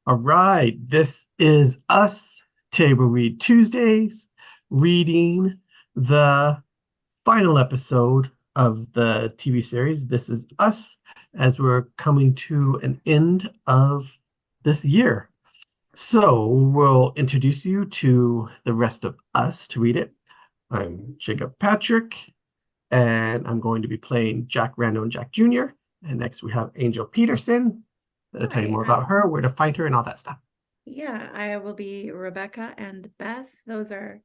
All right, this is us, Table Read Tuesdays, reading the final episode of the TV series. This is us as we're coming to an end of this year. So we'll introduce you to the rest of us to read it. I'm Jacob Patrick, and I'm going to be playing Jack Rando and Jack Jr. And next we have Angel Peterson. That'll tell you more about her, where to find her, and all that stuff. Yeah, I will be Rebecca and Beth. Those are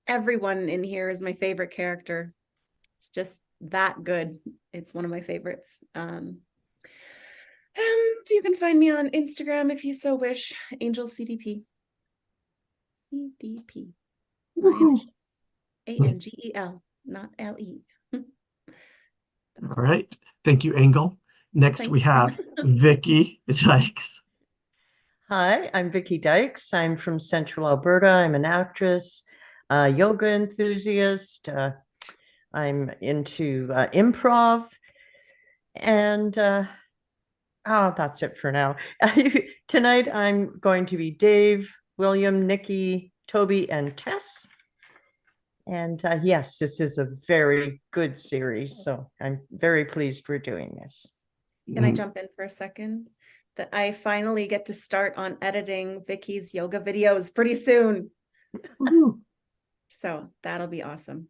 everyone in here is my favorite character. It's just that good. It's one of my favorites. And you can find me on Instagram if you so wish. Angel CDP. CDP. ANGEL, not LE. All right. Thank you, Angel. Next, we have Vicki Dykes. Hi, I'm Vicki Dykes. I'm from Central Alberta. I'm an actress, yoga enthusiast. I'm into improv. And that's it for now. Tonight, I'm going to be Dave, William, Nikki, Toby, and Tess. And yes, this is a very good series. So I'm very pleased we're doing this. Can I jump in for a second? That I finally get to start on editing Vicki's yoga videos pretty soon. So that'll be awesome.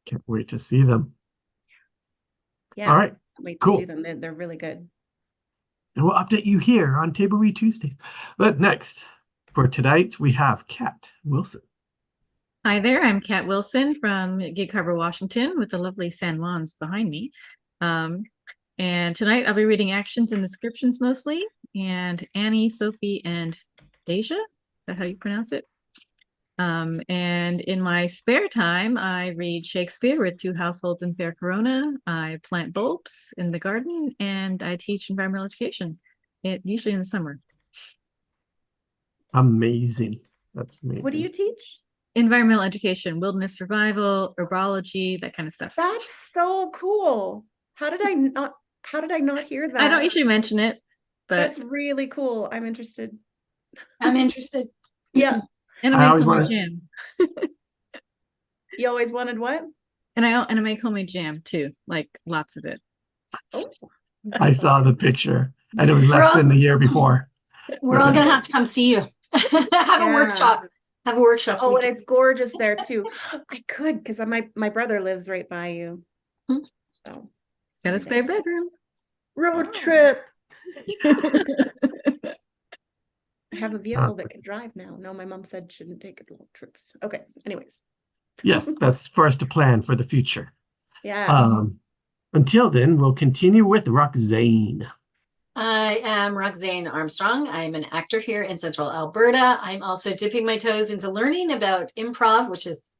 Can't wait to see them. Yeah. All right. Wait cool. to do them. They're really good. And we'll update you here on Table Read Tuesday. But next, for tonight, we have Kat Wilson. Hi there, I'm Kat Wilson from Gig Harbor, Washington, with the lovely San Juans behind me. And tonight I'll be reading actions and descriptions mostly, and Annie, Sophie, and Deja. Is that how you pronounce it? And in my spare time, I read Shakespeare with Two Households in Fair Corona. I plant bulbs in the garden, and I teach environmental education, usually in the summer. Amazing. That's amazing. What do you teach? Environmental education, wilderness survival, herbology, that kind of stuff. That's so cool. How did I not hear that? I don't usually mention it, but that's really cool. I'm interested. I'm interested. Yeah. And I make homemade jam. You always wanted what? And I make homemade jam too, like lots of it. Oh. I saw the picture, and it was less than the year before. We're all gonna have to come see you. Have a workshop. Have a workshop. Oh, and it's gorgeous there too. I could, because my brother lives right by you. So got a spare bedroom. Road trip. I have a vehicle that can drive now. No, my mom said shouldn't take long trips. Okay. Anyways. Yes, that's for us to plan for the future. Yeah. Until then, we'll continue with Roxane. I am Roxane Armstrong. I'm an actor here in Central Alberta. I'm also dipping my toes into learning about improv, which is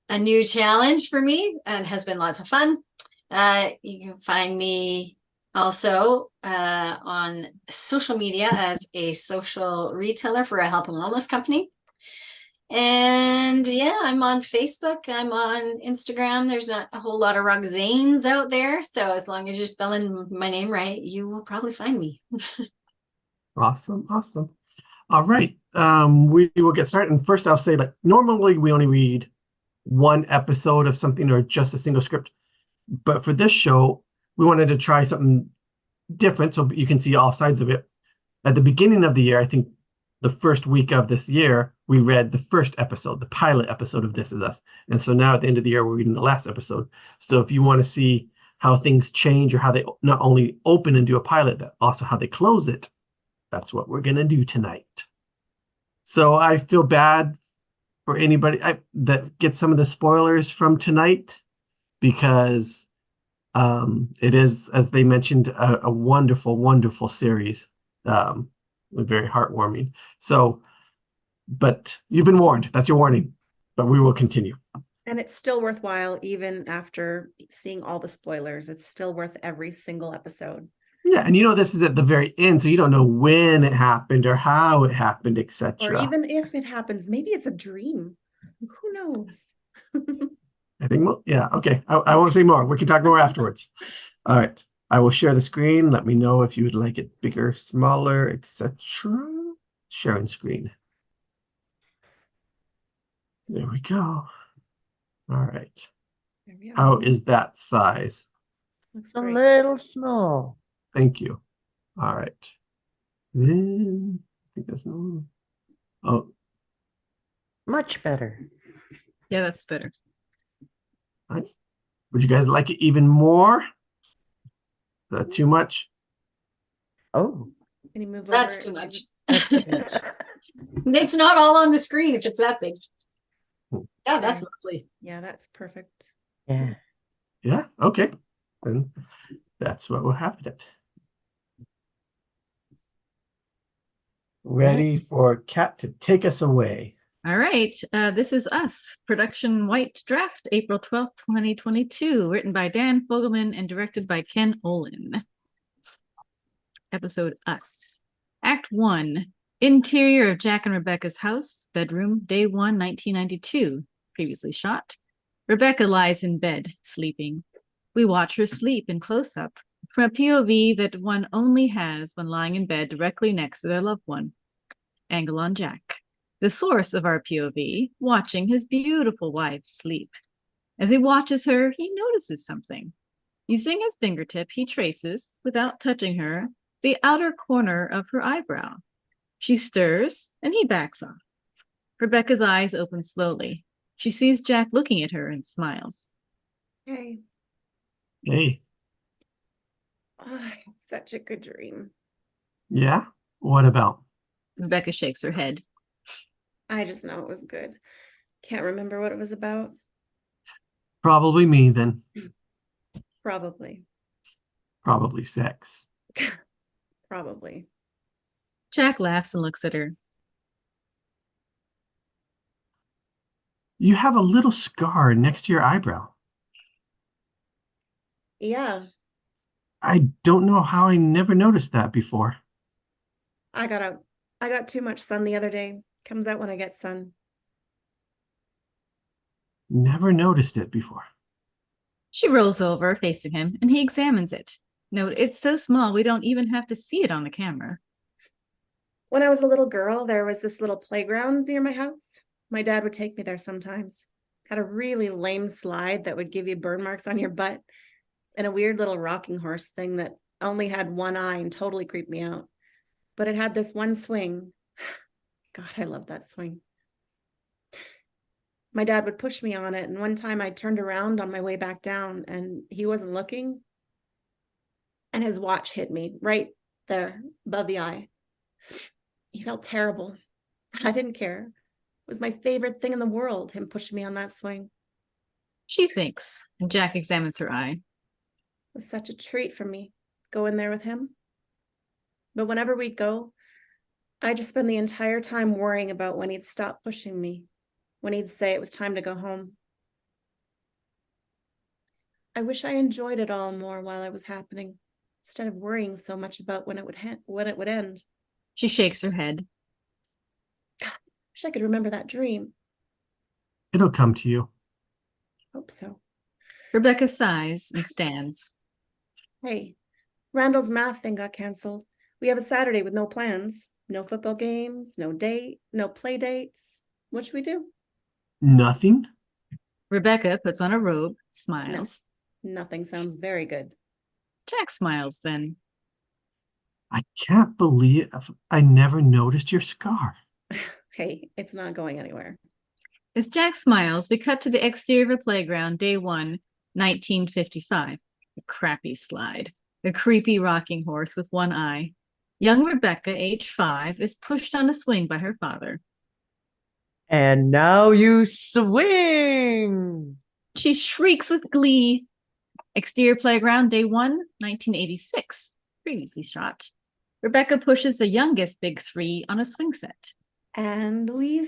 a new challenge for me and has been lots of fun. You can find me also on social media as a social retailer for a health and wellness company. And yeah, I'm on Facebook. I'm on Instagram. There's not a whole lot of Roxanes out there. So as long as you're spelling my name right, you will probably find me. Awesome. All right. We will get started. And first I'll say, like, normally we only read one episode of something or just a single script. But for this show, we wanted to try something different so you can see all sides of it. At the beginning of the year, I think the first week of this year, we read the first episode, the pilot episode of This Is Us. And so now at the end of the year, we're reading the last episode. So if you want to see how things change or how they not only open and do a pilot, but also how they close it, that's what we're going to do tonight. So I feel bad for anybody that gets some of the spoilers from tonight, because it is, as they mentioned, a wonderful, wonderful series. Very heartwarming. So, but you've been warned. That's your warning. But we will continue. And it's still worthwhile, even after seeing all the spoilers. It's still worth every single episode. Yeah, and this is at the very end, so you don't know when it happened or how it happened, etc. Or even if it happens, maybe it's a dream. Who knows? I think, yeah, okay. I won't say more. We can talk more afterwards. All right. I will share the screen. Let me know if you would like it bigger, smaller, etc. Sharing screen. There we go. All right. There we are. How is that size? Looks It's a great. little small. Thank you. All right. Then I think that's no. Oh, Much better. Yeah, that's better. would you guys like it even more? Is that too much? Oh, Can you move That's over too and much. that's good. It's not all on the screen if it's that big. Yeah, that's Okay. lovely. Yeah, that's perfect. Yeah. Yeah. Okay. Then that's what we'll have it at. Ready for Kat to take us away. All right. This is Us, production White Draft, April 12th, 2022, written by Dan Fogelman and directed by Ken Olin. Episode Us. Act 1. Interior of Jack and Rebecca's house, bedroom, day 1, 1992. Previously shot. Rebecca lies in bed, sleeping. We watch her sleep in close-up, from a POV that one only has when lying in bed directly next to their loved one. Angle on Jack, the source of our POV, watching his beautiful wife sleep. As he watches her, he notices something. Using his fingertip, he traces, without touching her, the outer corner of her eyebrow. She stirs, and he backs off. Rebecca's eyes open slowly. She sees Jack looking at her and smiles. Hey, Hey. oh, such a good dream. Yeah. What about? Rebecca shakes her head. I just know it was good. Can't remember what it was about. Probably me then. Probably. Probably sex. Probably. Jack laughs and looks at her. You have a little scar next to your eyebrow. Yeah, I don't know how I never noticed that before. I got too much sun the other day. Comes out when I get sun. Never noticed it before. She rolls over, facing him, and he examines it. Note, it's so small we don't even have to see it on the camera. When I was a little girl, there was this little playground near my house. My dad would take me there sometimes. Had a really lame slide that would give you burn marks on your butt, and a weird little rocking horse thing that only had one eye and totally creeped me out. But it had this one swing. God, I love that swing. My dad would push me on it, and one time I turned around on my way back down and he wasn't looking, and his watch hit me right there above the eye. He felt terrible, but I didn't care. It was my favorite thing in the world, him pushing me on that swing. She thinks, and Jack examines her eye. It was such a treat for me, going there with him. But whenever we'd go, I just spend the entire time worrying about when he'd stop pushing me, when he'd say it was time to go home. I wish I enjoyed it all more while it was happening, instead of worrying so much about when it would end. She shakes her head. Wish I could remember that dream. It'll come to you. Hope so. Rebecca sighs and stands. Hey, Randall's math thing got canceled. We have a Saturday with no plans. No football games, no date, no play dates. What should we do? Nothing? Rebecca puts on a robe, smiles. Nothing sounds very good. Jack smiles then. I can't believe I never noticed your scar. Hey, it's not going anywhere. As Jack smiles, we cut to the exterior of a playground, day 1, 1955. A crappy slide. A creepy rocking horse with one eye. Young Rebecca, age 5, is pushed on a swing by her father. And now you swing. She shrieks with glee. Exterior playground, day 1, 1986. Previously shot. Rebecca pushes the youngest big 3 on a swing set. And we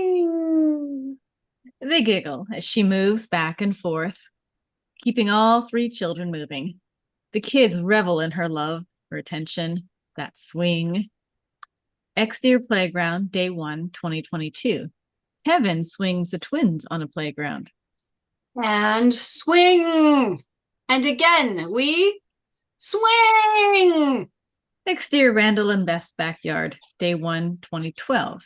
swing. They giggle as she moves back and forth, keeping all 3 children moving. The kids revel in her love, her attention, that swing. Exterior playground, day 1, 2022. Kevin swings the twins on a playground. And swing. And again, we Swing! Exterior Randall and Beth's backyard, day 1, 2012.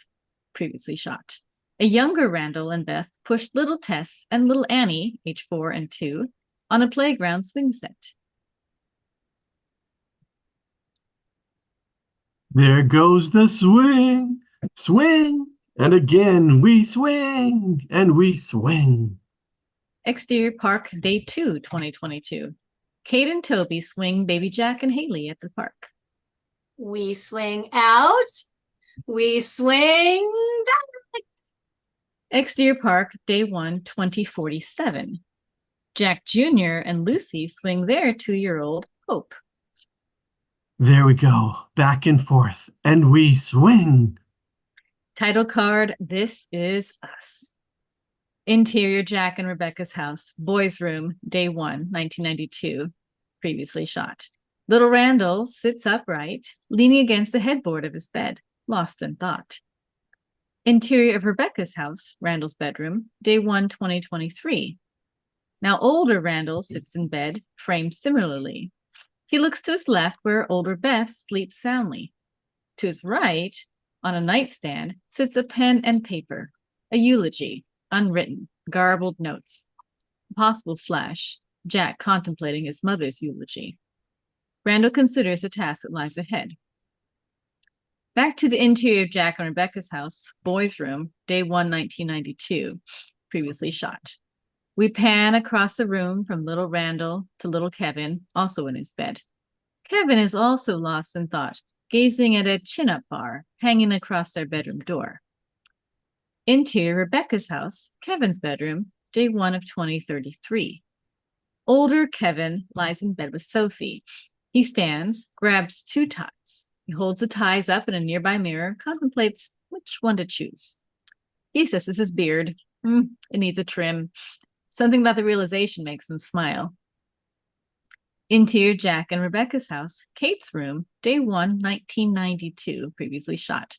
Previously shot. A younger Randall and Beth pushed little Tess and little Annie, age 4 and 2, on a playground swing set. There goes the swing, swing, and again we swing and we swing. Exterior Park, day 2, 2022. Kate and Toby swing baby Jack and Haley at the park. We swing out. We swing back. Exterior Park, day 1, 2047. Jack Jr. and Lucy swing their 2-year-old Hope. There we go, back and forth, and we swing. Title card, This Is Us. Interior Jack and Rebecca's house, boys' room, day 1, 1992, previously shot. Little Randall sits upright, leaning against the headboard of his bed, lost in thought. Interior of Rebecca's house, Randall's bedroom, day 1, 2023. Now older Randall sits in bed, framed similarly. He looks to his left where older Beth sleeps soundly. To his right, on a nightstand, sits a pen and paper, a eulogy, unwritten, garbled notes. Possible flash, Jack contemplating his mother's eulogy. Randall considers the task that lies ahead. Back to the interior of Jack and Rebecca's house, boys' room, day 1, 1992, previously shot. We pan across the room from little Randall to little Kevin, also in his bed. Kevin is also lost in thought, gazing at a chin-up bar hanging across their bedroom door. Interior Rebecca's house, Kevin's bedroom, day 1 of 2033. Older Kevin lies in bed with Sophie. He stands, grabs 2 ties. He holds the ties up in a nearby mirror, contemplates which one to choose. He assesses his beard. It needs a trim. Something about the realization makes him smile. Interior Jack and Rebecca's house, Kate's room, day 1, 1992, previously shot.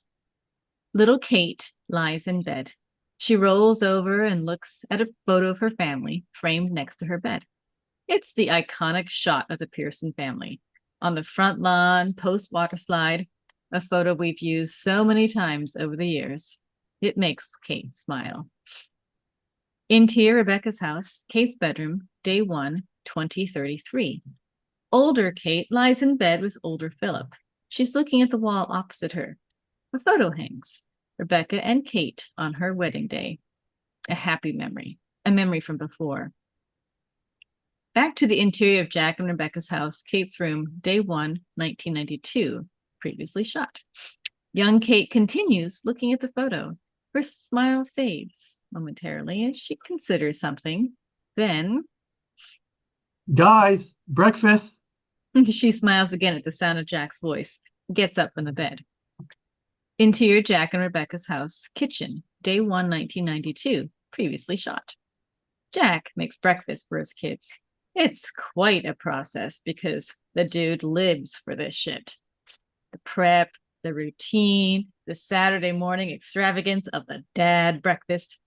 Little Kate lies in bed. She rolls over and looks at a photo of her family framed next to her bed. It's the iconic shot of the Pearson family. On the front lawn, post-water slide, a photo we've used so many times over the years. It makes Kate smile. Interior Rebecca's house, Kate's bedroom, day 1, 2033. Older Kate lies in bed with older Philip. She's looking at the wall opposite her. A photo hangs. Rebecca and Kate on her wedding day. A happy memory, a memory from before. Back to the interior of Jack and Rebecca's house, Kate's room, day 1, 1992, previously shot. Young Kate continues looking at the photo. Her smile fades momentarily as she considers something. Then Guys, breakfast. she smiles again at the sound of Jack's voice, gets up from the bed. Interior Jack and Rebecca's house, kitchen, day 1, 1992, previously shot. Jack makes breakfast for his kids. It's quite a process because the dude lives for this shit. The prep, the routine, the Saturday morning extravagance of the dad breakfast.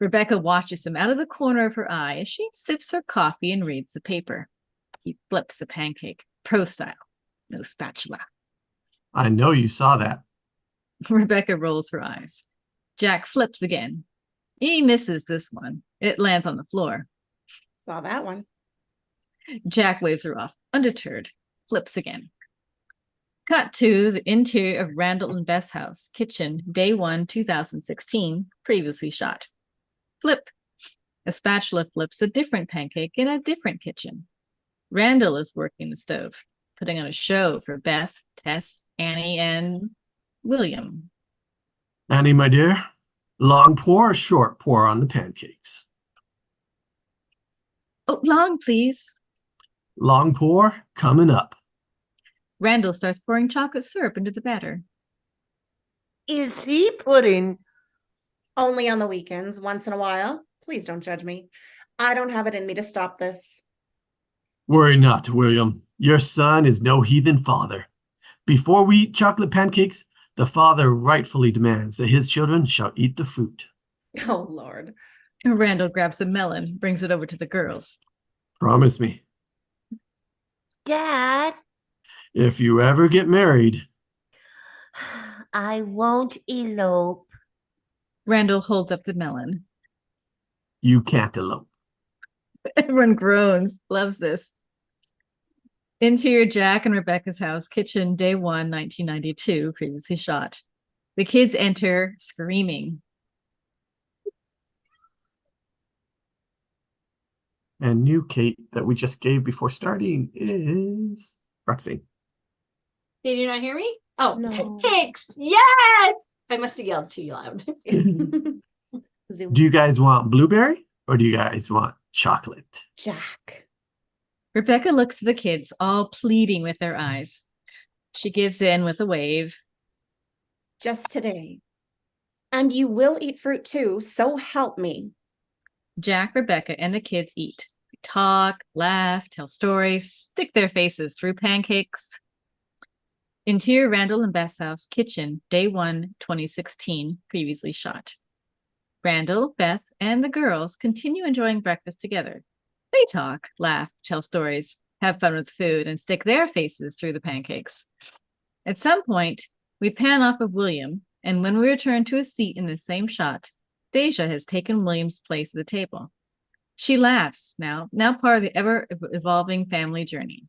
Rebecca watches him out of the corner of her eye as she sips her coffee and reads the paper. He flips the pancake, pro style, no spatula. I know you saw that. Rebecca rolls her eyes. Jack flips again. He misses this one. It lands on the floor. Saw that one. Jack waves her off, undeterred, flips again. Cut to the interior of Randall and Beth's house, kitchen, day 1, 2016, previously shot. Flip. A spatula flips a different pancake in a different kitchen. Randall is working the stove, putting on a show for Beth, Tess, Annie, and William. Annie, my dear, long pour or short pour on the pancakes? Oh, long, please. Long pour coming up. Randall starts pouring chocolate syrup into the batter. Is he putting? Only on the weekends, once in a while. Please don't judge me. I don't have it in me to stop this. Worry not, William. Your son is no heathen father. Before we eat chocolate pancakes, the father rightfully demands that his children shall eat the fruit. Oh, Lord. Randall grabs a melon, brings it over to the girls. Promise me. Dad, If you ever get married, I won't elope. Randall holds up the melon. you can't elope. Everyone groans, loves this. Interior Jack and Rebecca's house, kitchen, day 1, 1992, previously shot. The kids enter screaming. And new Kate that we just gave before starting is Roxy. Did you not hear me? Oh, No. thanks. Yes. I must have yelled too loud. Zoom. Do you guys want blueberry or do you guys want chocolate? Jack. Rebecca looks at the kids, all pleading with their eyes. She gives in with a wave. Just today. And you will eat fruit too, so help me. Jack, Rebecca, and the kids eat. They talk, laugh, tell stories, stick their faces through pancakes. Interior Randall and Beth's house, kitchen, day 1, 2016, previously shot. Randall, Beth, and the girls continue enjoying breakfast together. They talk, laugh, tell stories, have fun with food, and stick their faces through the pancakes. At some point, we pan off of William, and when we return to a seat in the same shot, Deja has taken William's place at the table. She laughs now part of the ever-evolving family journey.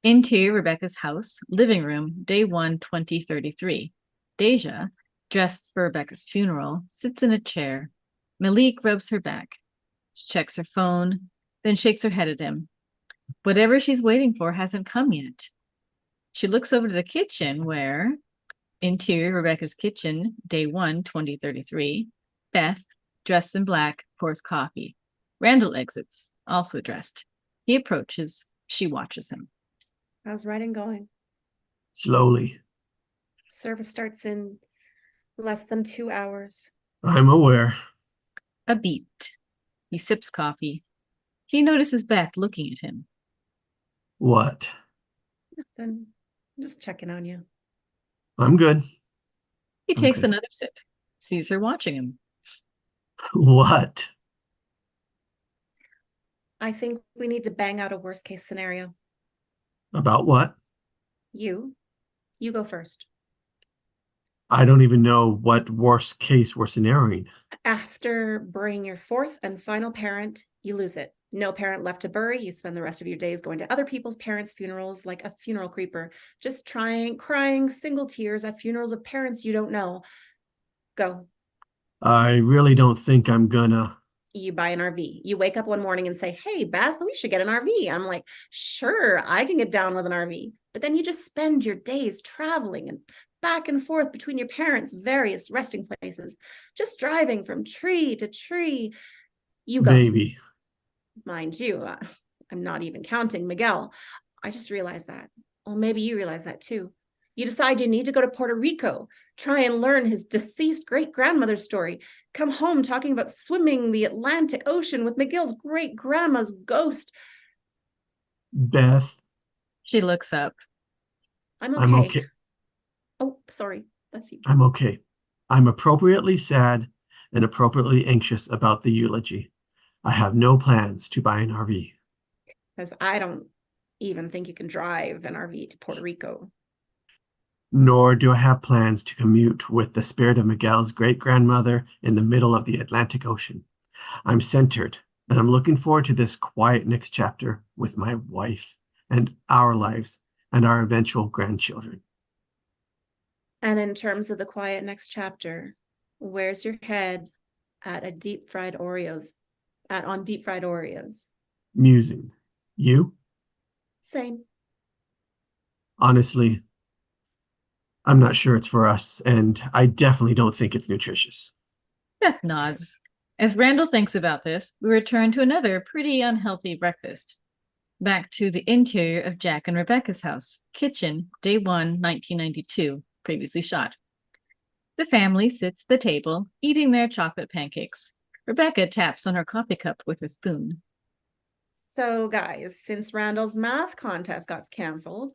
Interior Rebecca's house, living room, day 1, 2033. Deja, dressed for Rebecca's funeral, sits in a chair. Malik rubs her back. She checks her phone, then shakes her head at him. Whatever she's waiting for hasn't come yet. She looks over to the kitchen where, interior Rebecca's kitchen, day 1, 2033. Beth, dressed in black, pours coffee. Randall exits, also dressed. He approaches. She watches him. How's writing going? Slowly. Service starts in less than 2 hours. I'm aware. A beat. He sips coffee. He notices Beth looking at him. What? Nothing. Just checking on you. I'm good. He takes Okay. another sip, sees her watching him. What? I think we need to bang out a worst case scenario. About what? You go first. I don't even know what worst case we're scenarioing. After burying your fourth and final parent, you lose it. No parent left to bury. You spend the rest of your days going to other people's parents' funerals like a funeral creeper, just crying single tears at funerals of parents you don't know. Go. I really don't think I'm gonna. You buy an RV. You wake up one morning and say, hey, Beth, we should get an RV. I'm like, sure, I can get down with an RV. But then you just spend your days traveling and back and forth between your parents' various resting places, just driving from tree to tree. You go. Maybe. Mind you, I'm not even counting Miguel. I just realized that. Well, maybe you realize that too. You decide you need to go to Puerto Rico, try and learn his deceased great-grandmother's story, come home talking about swimming the Atlantic Ocean with Miguel's great-grandma's ghost. Beth, She looks up. I'm okay. I'm okay. Oh, sorry. That's you. I'm okay. I'm appropriately sad and appropriately anxious about the eulogy. I have no plans to buy an RV. Because I don't even think you can drive an RV to Puerto Rico. Nor do I have plans to commute with the spirit of Miguel's great-grandmother in the middle of the Atlantic Ocean. I'm centered, and I'm looking forward to this quiet next chapter with my wife and our lives and our eventual grandchildren. And in terms of the quiet next chapter, where's your head at on deep fried Oreos? Musing. You? Same. Honestly, I'm not sure it's for us, and I definitely don't think it's nutritious. Beth nods. As Randall thinks about this, we return to another pretty unhealthy breakfast. Back to the interior of Jack and Rebecca's house, kitchen, day 1, 1992, previously shot. The family sits at the table, eating their chocolate pancakes. Rebecca taps on her coffee cup with her spoon. So guys, since Randall's math contest got canceled,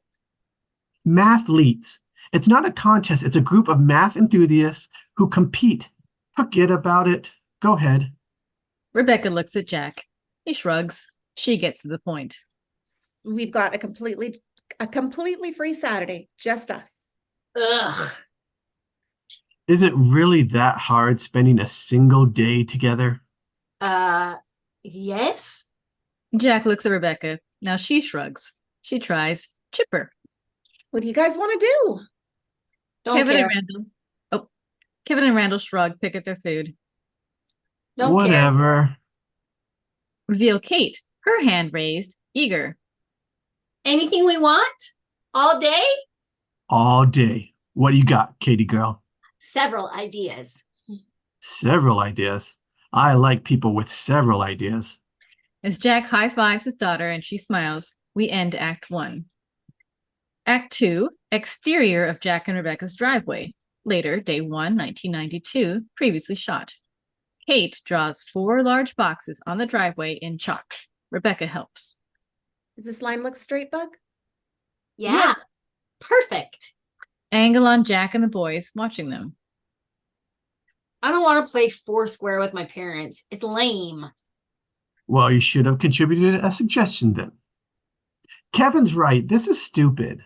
Mathletes. It's not a contest, it's a group of math enthusiasts who compete. Forget about it. Go ahead. Rebecca looks at Jack. He shrugs. She gets to the point. We've got a completely free Saturday, just us. Ugh. Is it really that hard spending a single day together? Yes. Jack looks at Rebecca. Now she shrugs. She tries chipper. What do you guys want to do? Don't Kevin care. and Randall. Oh, Kevin and Randall shrug, pick at their food. Don't care. Whatever. Reveal Kate, her hand raised, eager. Anything we want? All day? All day. What do you got, Katie girl? Several ideas. Several ideas. I like people with several ideas. As Jack high fives his daughter and she smiles, we end Act 1. Act 2, exterior of Jack and Rebecca's driveway. Later, day 1, 1992, previously shot. Kate draws 4 large boxes on the driveway in chalk. Rebecca helps. Does this line look straight, Bug? Yeah. Perfect. Angle on Jack and the boys, watching them. I don't want to play Foursquare with my parents. It's lame. Well, you should have contributed a suggestion then. Kevin's right. This is stupid.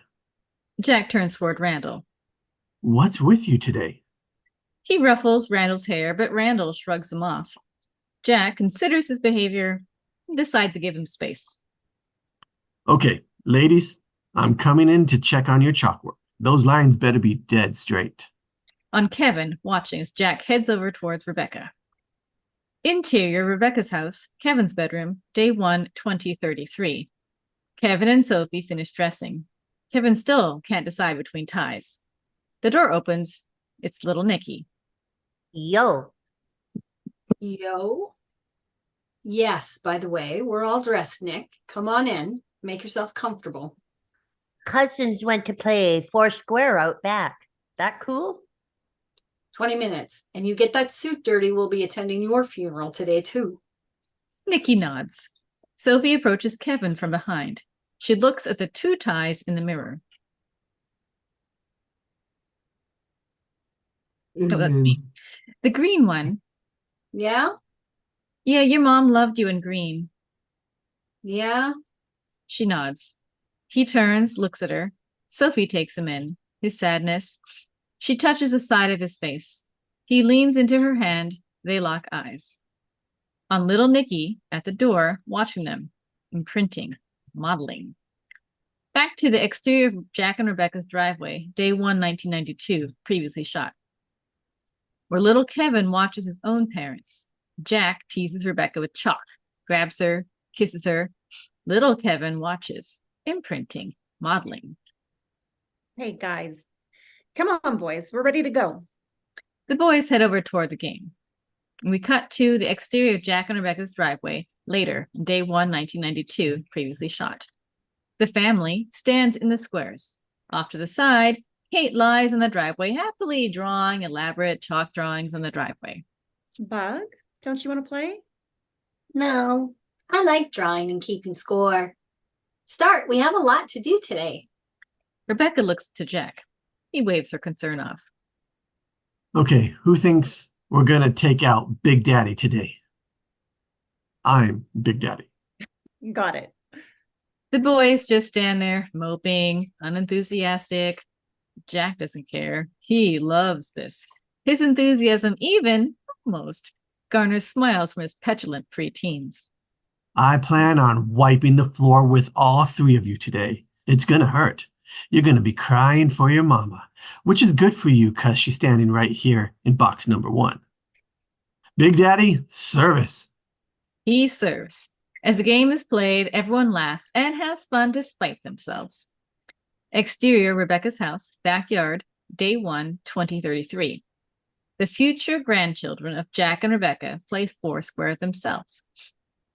Jack turns toward Randall. What's with you today? He ruffles Randall's hair, but Randall shrugs him off. Jack considers his behavior and decides to give him space. Okay, ladies, I'm coming in to check on your chalkwork. Those lines better be dead straight. On Kevin, watching as Jack heads over towards Rebecca. Interior Rebecca's house, Kevin's bedroom, day 1, 2033. Kevin and Sophie finish dressing. Kevin still can't decide between ties. The door opens. It's little Nikki. Yo, Yo. Yes, by the way, we're all dressed, Nick. Come on in. Make yourself comfortable. cousins went to play Foursquare out back. That cool? 20 minutes. And you get that suit dirty, we'll be attending your funeral today, too. Nikki nods. Sophie approaches Kevin from behind. She looks at the 2 ties in the mirror. Oh, that's me. The green one. Yeah? Yeah, your mom loved you in green. Yeah? She nods. He turns, looks at her. Sophie takes him in, his sadness. She touches the side of his face. He leans into her hand. They lock eyes. On little Nikki at the door, watching them, imprinting, modeling. Back to the exterior of Jack and Rebecca's driveway, day 1, 1992, previously shot. Where little Kevin watches his own parents. Jack teases Rebecca with chalk, grabs her, kisses her. Little Kevin watches, imprinting, modeling. Hey, guys. Come on, boys. We're ready to go. The boys head over toward the game. We cut to the exterior of Jack and Rebecca's driveway, later, day 1, 1992, previously shot. The family stands in the squares. Off to the side, Kate lies in the driveway, happily drawing elaborate chalk drawings on the driveway. Bug, don't you want to play? No. I like drawing and keeping score. Start. We have a lot to do today. Rebecca looks to Jack. He waves her concern off. Okay, who thinks we're gonna take out Big Daddy today? I'm Big Daddy. Got it. The boys just stand there, moping, unenthusiastic. Jack doesn't care. He loves this. His enthusiasm even, almost, garners smiles from his petulant preteens. I plan on wiping the floor with all 3 of you today. It's gonna hurt. You're gonna be crying for your mama, which is good for you because she's standing right here in box number 1. Big Daddy, service. He serves. As the game is played, everyone laughs and has fun despite themselves. Exterior Rebecca's house, backyard, day 1, 2033. The future grandchildren of Jack and Rebecca play Foursquare themselves.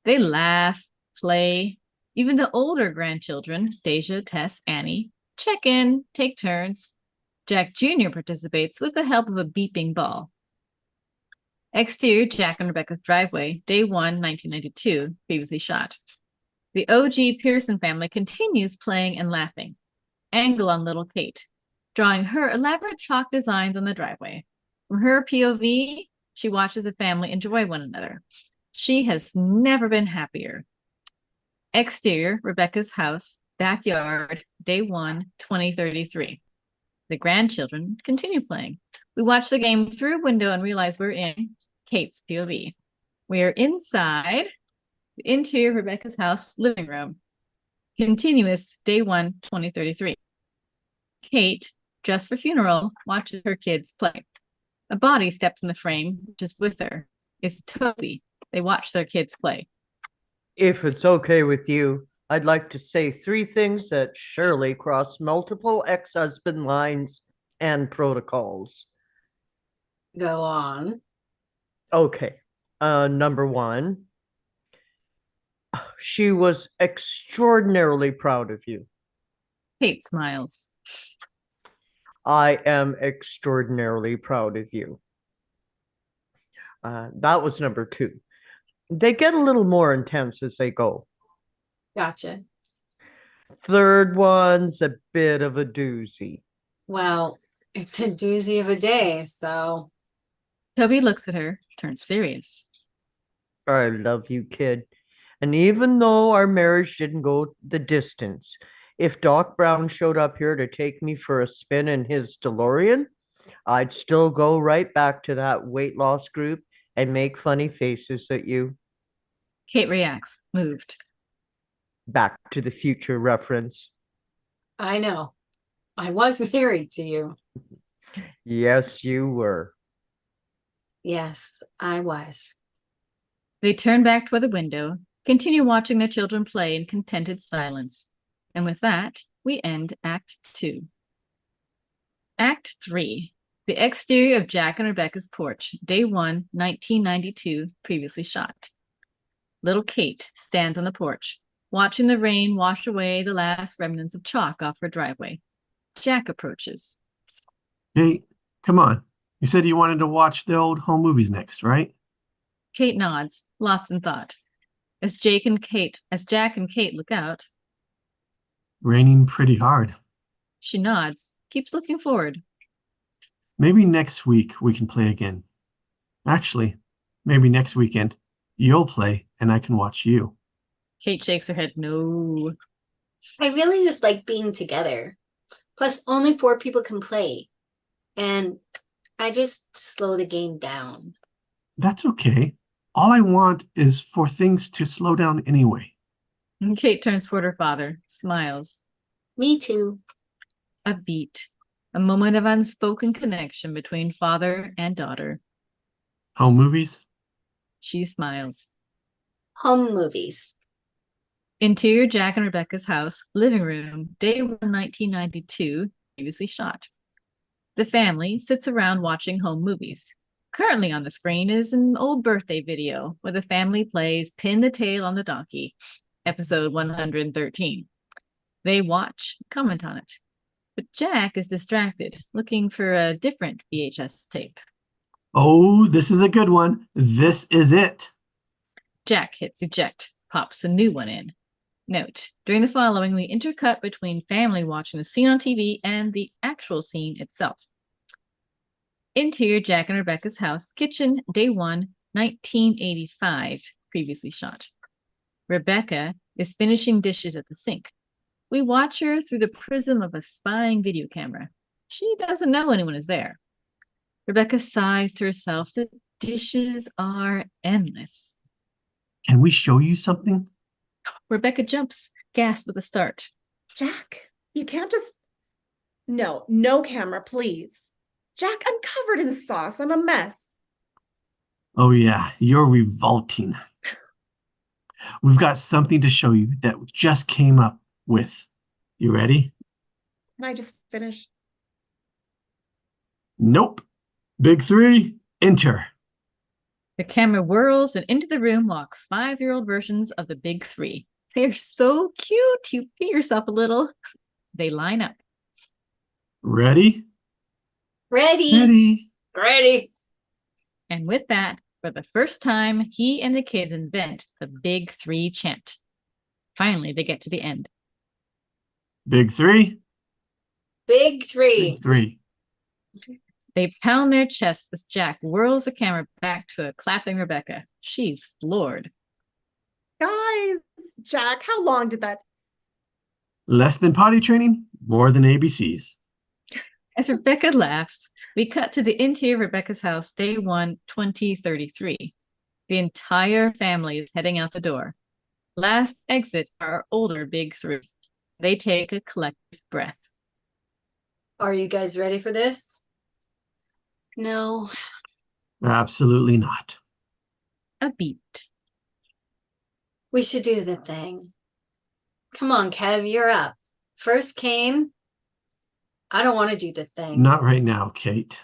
They laugh, play. Even the older grandchildren, Deja, Tess, Annie, check in, take turns. Jack Jr. participates with the help of a beeping ball. Exterior Jack and Rebecca's driveway, day 1, 1992, previously shot. The OG Pearson family continues playing and laughing. Angle on little Kate, drawing her elaborate chalk designs on the driveway. From her POV, she watches the family enjoy one another. She has never been happier. Exterior, Rebecca's house, backyard, day 1, 2033. The grandchildren continue playing. We watch the game through a window and realize we're in Kate's POV. We are inside the interior Rebecca's house living room. Continuous, day 1, 2033. Kate, dressed for funeral, watches her kids play. A body steps in the frame, just with her. It's Toby. They watch their kids play. If it's okay with you, I'd like to say 3 things that surely cross multiple ex-husband lines and protocols. Go on. Okay. Number 1, she was extraordinarily proud of you. Kate smiles. I am extraordinarily proud of you. That was number 2. They get a little more intense as they go. Gotcha. Third one's a bit of a doozy. Well, it's a doozy of a day, so Toby looks at her, turns serious. I love you, kid. And even though our marriage didn't go the distance, if Doc Brown showed up here to take me for a spin in his DeLorean, I'd still go right back to that weight loss group and make funny faces at you. Kate reacts, moved. Back to the Future reference. I know. I was married to you. Yes, you were. Yes, I was. They turn back toward the window, continue watching their children play in contented silence. And with that, we end Act 2. Act 3. The exterior of Jack and Rebecca's porch, day 1, 1992, previously shot. Little Kate stands on the porch, watching the rain wash away the last remnants of chalk off her driveway. Jack approaches. Hey, come on. You said you wanted to watch the old home movies next, right? Kate nods, lost in thought. As Jack and Kate look out, Raining pretty hard. she nods, keeps looking forward. Maybe next week we can play again. Actually, maybe next weekend you'll play and I can watch you. Kate shakes her head, no. I really just like being together. Plus, only 4 people can play. And I just slow the game down. That's okay. All I want is for things to slow down anyway. And Kate turns toward her father, smiles. Me too. A beat, a moment of unspoken connection between father and daughter. Home movies? She smiles. Home movies. Interior Jack and Rebecca's house, living room, day 1, 1992, previously shot. The family sits around watching home movies. Currently on the screen is an old birthday video where the family plays Pin the Tail on the Donkey, episode 113. They watch, comment on it. But Jack is distracted, looking for a different VHS tape. Oh, this is a good one. This is it. Jack hits eject, pops a new one in. Note, during the following, we intercut between family watching the scene on TV and the actual scene itself. Interior Jack and Rebecca's house, kitchen, day 1, 1985, previously shot. Rebecca is finishing dishes at the sink. We watch her through the prism of a spying video camera. She doesn't know anyone is there. Rebecca sighs to herself that dishes are endless. Can we show you something? Rebecca jumps, gasp at the start. Jack, you can't just. No camera, please. Jack, I'm covered in sauce. I'm a mess. Oh yeah, you're revolting. We've got something to show you that we just came up with. You ready? Can I just finish? Nope. Big 3, enter. The camera whirls, and into the room walk 5-year-old versions of the big 3. They are so cute. You pee yourself a little. They line up. Ready? Ready. Ready. Ready. And with that, for the first time, he and the kids invent the big 3 chant. Finally, they get to the end. Big 3. Big 3. Big 3. They pound their chests as Jack whirls the camera back to a clapping Rebecca. She's floored. Guys, Jack, how long did that? Less than potty training, more than ABCs. As Rebecca laughs, we cut to the interior of Rebecca's house, day 1, 2033. The entire family is heading out the door. Last exit are our older big three. They take a collective breath. Are you guys ready for this? No. Absolutely not. A beat. We should do the thing. Come on, Kev, you're up. First came. I don't want to do the thing. Not right now, Kate.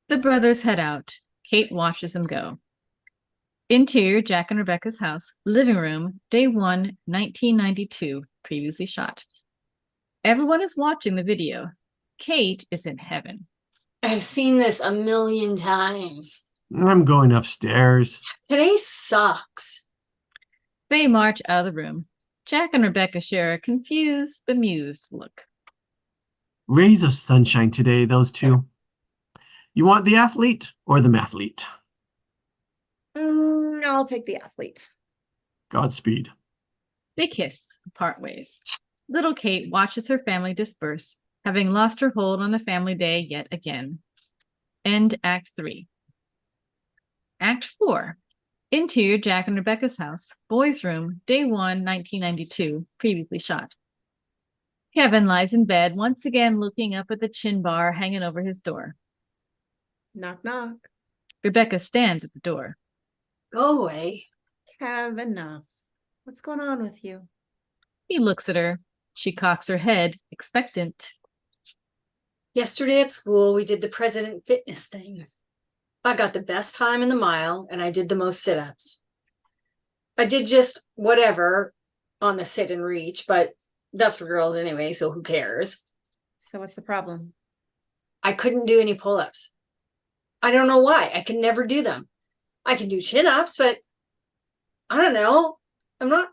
The brothers head out. Kate watches them go. Interior, Jack and Rebecca's house, living room, day 1, 1992, previously shot. Everyone is watching the video. Kate is in heaven. I've seen this a million times. I'm going upstairs. Today sucks. They march out of the room. Jack and Rebecca share a confused, bemused look. Rays of sunshine today, those two. You want the athlete or the mathlete? I'll take the athlete. Godspeed. They kiss, part ways. Little Kate watches her family disperse, having lost her hold on the family day yet again. End Act 3. Act 4. Interior, Jack and Rebecca's house, boys' room, day 1, 1992, previously shot. Kevin lies in bed, once again looking up at the chin bar hanging over his door. Knock, knock. Rebecca stands at the door. Go away. Kev, enough. What's going on with you? He looks at her. She cocks her head, expectant. Yesterday at school, we did the president fitness thing. I got the best time in the mile and I did the most sit-ups. I did just whatever on the sit and reach, but that's for girls anyway, so who cares? So what's the problem? I couldn't do any pull-ups. I don't know why. I can never do them. I can do chin-ups, but I don't know. I'm not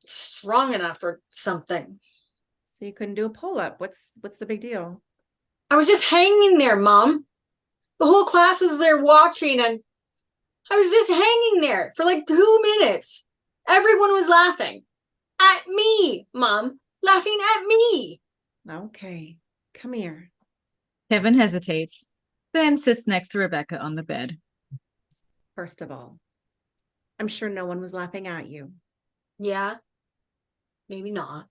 strong enough or something. So you couldn't do a pull-up. What's the big deal? I was just hanging there, Mom. The whole class was there watching, and I was just hanging there for like 2 minutes. Everyone was laughing at me, Mom, laughing at me. Okay, come here. Kevin hesitates, then sits next to Rebecca on the bed. First of all, I'm sure no one was laughing at you. Yeah, maybe not.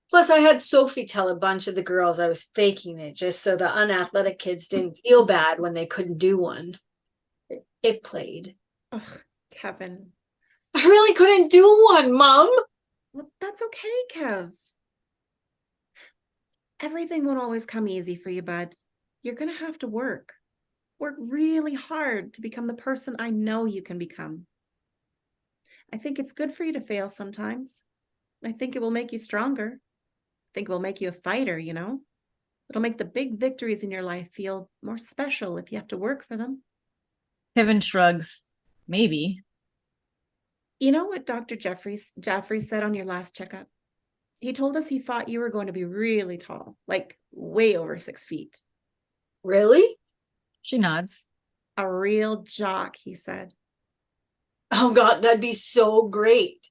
Plus, I had Sophie tell a bunch of the girls I was faking it just so the unathletic kids didn't feel bad when they couldn't do one. It played. Ugh, Kevin. I really couldn't do one, Mom. Well, that's okay, Kev. Everything won't always come easy for you, bud. You're going to have to work. Work really hard to become the person I know you can become. I think it's good for you to fail sometimes. I think it will make you stronger. I think it will make you a fighter, you know? It'll make the big victories in your life feel more special if you have to work for them. Kevin shrugs. Maybe. You know what Dr. Jaffrey said on your last checkup? He told us he thought you were going to be really tall, like way over 6 feet. Really? She nods. A real jock, he said. Oh God, that'd be so great.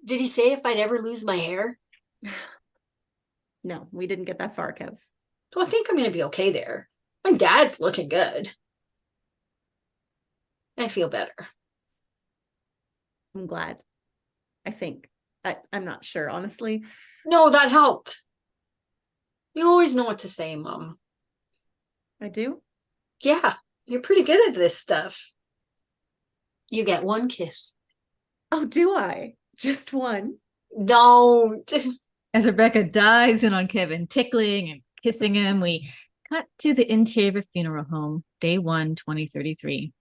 Did he say if I'd ever lose my hair? No, we didn't get that far, Kev. Well, I think I'm going to be okay there. My dad's looking good. I feel better. I'm glad. I think. I'm not sure, honestly. No, that helped. You always know what to say, Mom. I do. Yeah, you're pretty good at this stuff. You get one kiss. Oh, do I? Just one? Don't. As Rebecca dives in on Kevin, tickling and kissing him, we cut to the interior of a funeral home, day 1, 2033.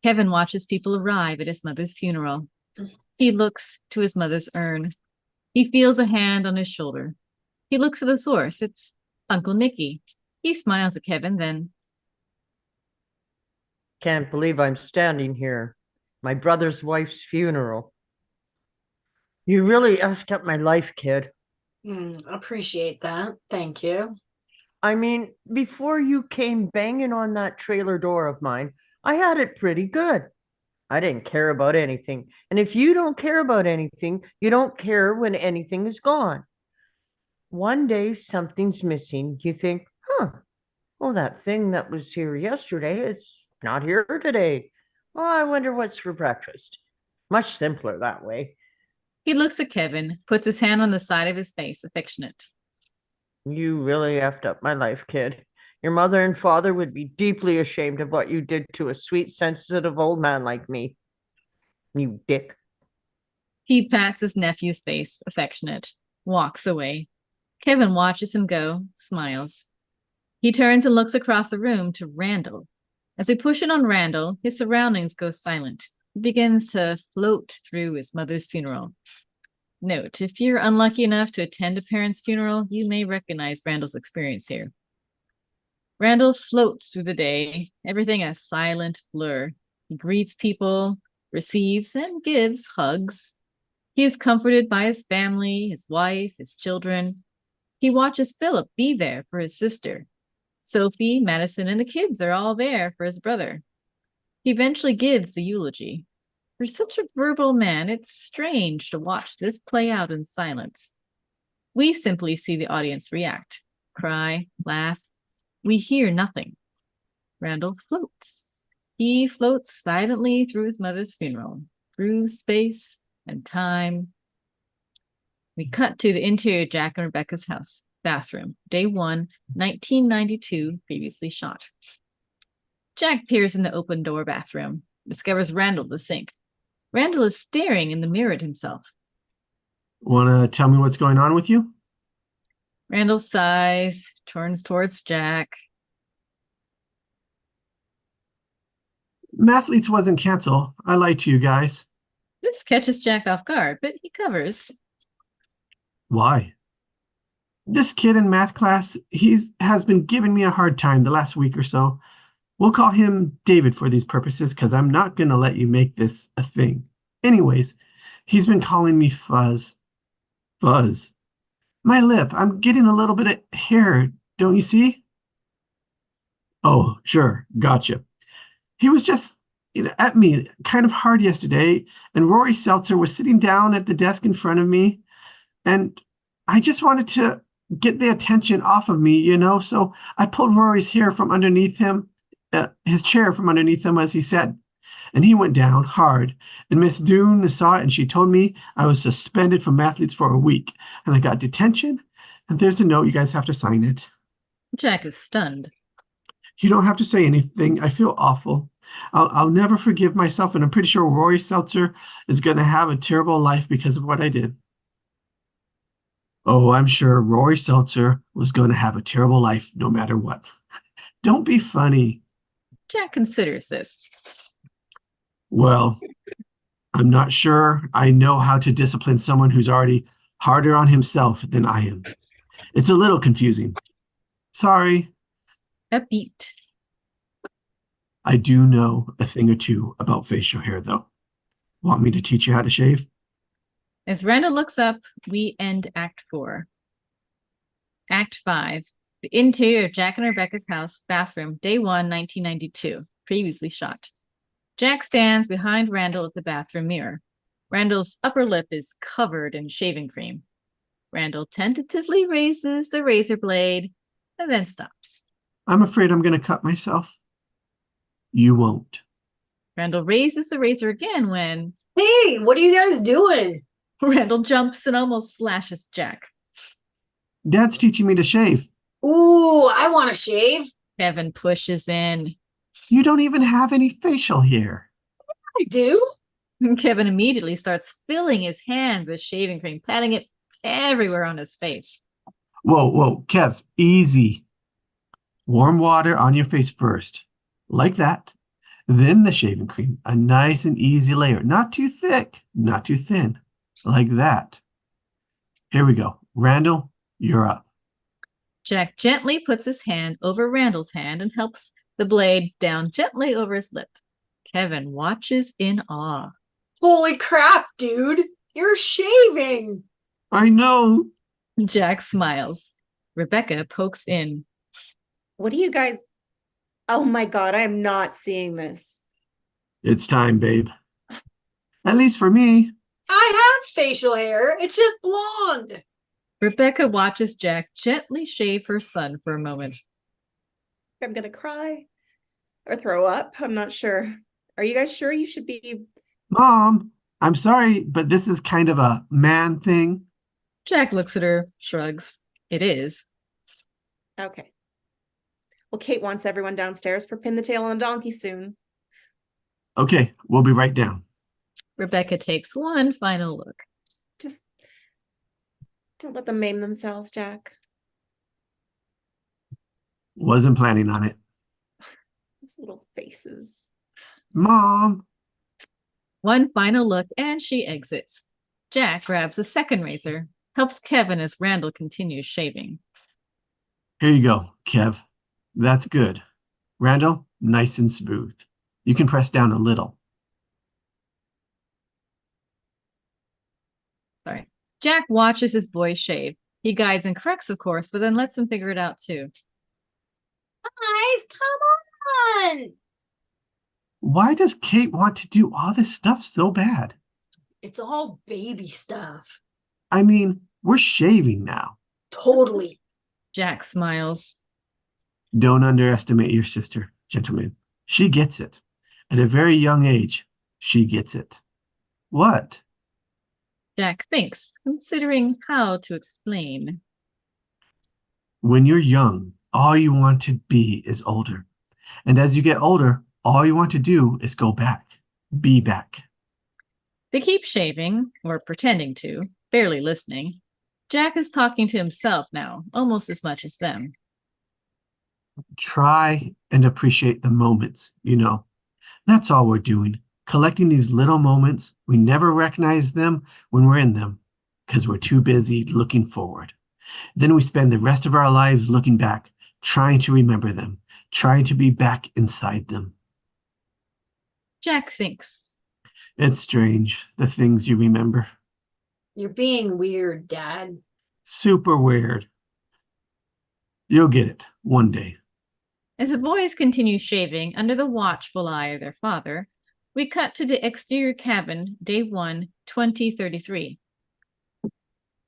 Kevin watches people arrive at his mother's funeral. He looks to his mother's urn. He feels a hand on his shoulder. He looks at the source. It's Uncle Nicky. He smiles at Kevin, then. Can't believe I'm standing here. My brother's wife's funeral. You really effed up my life, kid. Appreciate that. Thank you. I mean, before you came banging on that trailer door of mine, I had it pretty good. I didn't care about anything. And if you don't care about anything, you don't care when anything is gone. One day something's missing. You think, huh, well, that thing that was here yesterday is not here today. Oh, I wonder what's for breakfast. Much simpler that way. He looks at Kevin, puts his hand on the side of his face, affectionate. You really effed up my life, kid. Your mother and father would be deeply ashamed of what you did to a sweet, sensitive old man like me. You dick. He pats his nephew's face, affectionate, walks away. Kevin watches him go, smiles. He turns and looks across the room to Randall. As they push in on Randall, his surroundings go silent. He begins to float through his mother's funeral. Note, if you're unlucky enough to attend a parent's funeral, you may recognize Randall's experience here. Randall floats through the day, everything a silent blur. He greets people, receives and gives hugs. He is comforted by his family, his wife, his children. He watches Philip be there for his sister. Sophie, Madison, and the kids are all there for his brother. He eventually gives the eulogy. For such a verbal man, it's strange to watch this play out in silence. We simply see the audience react, cry, laugh. We hear nothing. Randall floats. He floats silently through his mother's funeral, through space and time. We cut to the interior of Jack and Rebecca's house, bathroom, day 1, 1992, previously shot. Jack peers in the open door bathroom, discovers Randall at the sink. Randall is staring in the mirror at himself. Want to tell me what's going on with you? Randall sighs, turns towards Jack. Mathletes wasn't canceled. I lied to you guys. This catches Jack off guard, but he covers. Why? This kid in math class, has been giving me a hard time the last week or so. We'll call him David for these purposes because I'm not going to let you make this a thing. Anyways, he's been calling me Fuzz. Fuzz. My lip, I'm getting a little bit of hair, don't you see? Oh, sure, gotcha. He was just at me kind of hard yesterday, and Rory Seltzer was sitting down at the desk in front of me, and I just wanted to get the attention off of me, so I pulled Rory's hair from underneath him, his chair from underneath him as he sat, and he went down hard. And Miss Doone saw it, and she told me I was suspended from Mathletes for a week, and I got detention, and there's a note. You guys have to sign it. Jack is stunned. You don't have to say anything. I feel awful. I'll never forgive myself, and I'm pretty sure Rory Seltzer is going to have a terrible life because of what I did. Oh, I'm sure Rory Seltzer was going to have a terrible life no matter what. Don't be funny. Jack considers this. Well, I'm not sure I know how to discipline someone who's already harder on himself than I am. It's a little confusing. Sorry. Upbeat. I do know a thing or two about facial hair, though. Want me to teach you how to shave? As Randall looks up, we end Act 4. Act 5. The interior of Jack and Rebecca's house, bathroom, day 1, 1992, previously shot. Jack stands behind Randall at the bathroom mirror. Randall's upper lip is covered in shaving cream. Randall tentatively raises the razor blade and then stops. I'm afraid I'm going to cut myself. You won't. Randall raises the razor again when Hey, what are you guys doing? Randall jumps and almost slashes Jack. Dad's teaching me to shave. Ooh, I want to shave. Kevin pushes in. You don't even have any facial hair. I do. Kevin immediately starts filling his hands with shaving cream, patting it everywhere on his face. Whoa, Kev, easy. Warm water on your face first, like that. Then the shaving cream, a nice and easy layer. Not too thick, not too thin, like that. Here we go. Randall, you're up. Jack gently puts his hand over Randall's hand and helps the blade down gently over his lip. Kevin watches in awe. Holy crap, dude. You're shaving. I know. Jack smiles. Rebecca pokes in. What do you guys? Oh my God, I'm not seeing this. It's time, babe. At least for me. I have facial hair. It's just blonde. Rebecca watches Jack gently shave her son for a moment. I'm gonna cry or throw up. I'm not sure. Are you guys sure you should be? Mom, I'm sorry, but this is kind of a man thing. Jack looks at her, shrugs. It is. Okay. Well, Kate wants everyone downstairs for Pin the Tail on the Donkey soon. Okay, we'll be right down. Rebecca takes one final look. Just don't let them maim themselves, Jack. Wasn't planning on it. Those little faces. Mom, One final look, and she exits. Jack grabs a second razor, helps Kevin as Randall continues shaving. here you go, Kev. That's good. Randall, nice and smooth. You can press down a little. Sorry. Jack watches his boys shave. He guides and corrects, of course, but then lets him figure it out too. Guys, come on. Why does Kate want to do all this stuff so bad? It's all baby stuff. I mean, we're shaving now. Totally. Jack smiles. Don't underestimate your sister, gentlemen. She gets it. At a very young age, she gets it. What? Jack thinks, considering how to explain. When you're young, all you want to be is older. And as you get older, all you want to do is go back, be back. They keep shaving, or pretending to, barely listening. Jack is talking to himself now, almost as much as them. Try and appreciate the moments, you know. That's all we're doing, collecting these little moments. We never recognize them when we're in them because we're too busy looking forward. Then we spend the rest of our lives looking back, trying to remember them, trying to be back inside them. Jack thinks. It's strange, the things you remember. You're being weird, Dad. Super weird. You'll get it one day. As the boys continue shaving under the watchful eye of their father, we cut to the exterior cabin, day 1, 2033.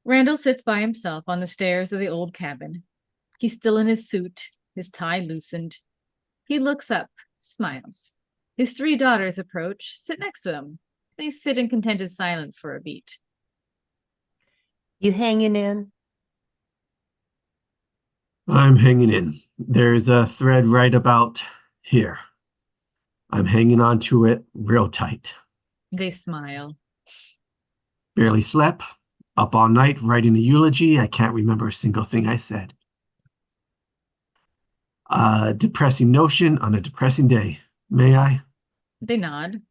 Randall sits by himself on the stairs of the old cabin. He's still in his suit, his tie loosened. He looks up, smiles. His 3 daughters approach, sit next to him. They sit in contented silence for a beat. You hanging in? I'm hanging in. There's a thread right about here. I'm hanging on to it real tight. They smile. Barely slept. Up all night writing a eulogy. I can't remember a single thing I said. A depressing notion on a depressing day. May I? They nod.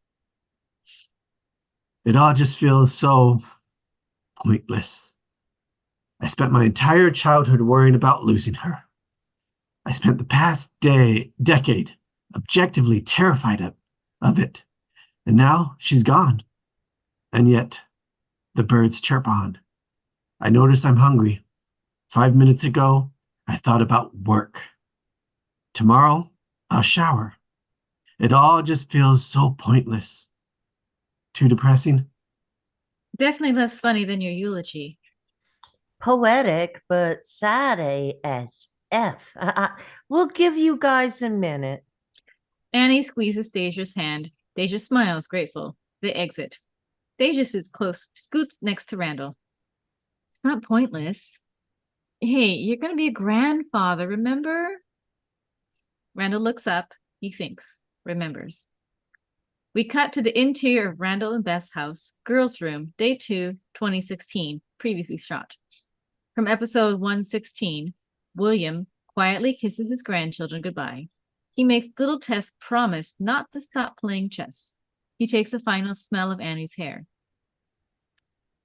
It all just feels so pointless. I spent my entire childhood worrying about losing her. I spent the past decade objectively terrified of it. And now she's gone. And yet, the birds chirp on. I notice I'm hungry. 5 minutes ago, I thought about work. Tomorrow, I'll shower. It all just feels so pointless. Too depressing? Definitely less funny than your eulogy. Poetic, but sad ASF. We'll give you guys a minute. Annie squeezes Deja's hand. Deja smiles, grateful. They exit. Deja scoots next to Randall. It's not pointless. Hey, you're going to be a grandfather, remember? Randall looks up. He thinks, remembers. We cut to the interior of Randall and Beth's house, girls' room, day 2, 2016, previously shot. From episode 116, William quietly kisses his grandchildren goodbye. He makes little Tess promise not to stop playing chess. He takes a final smell of Annie's hair.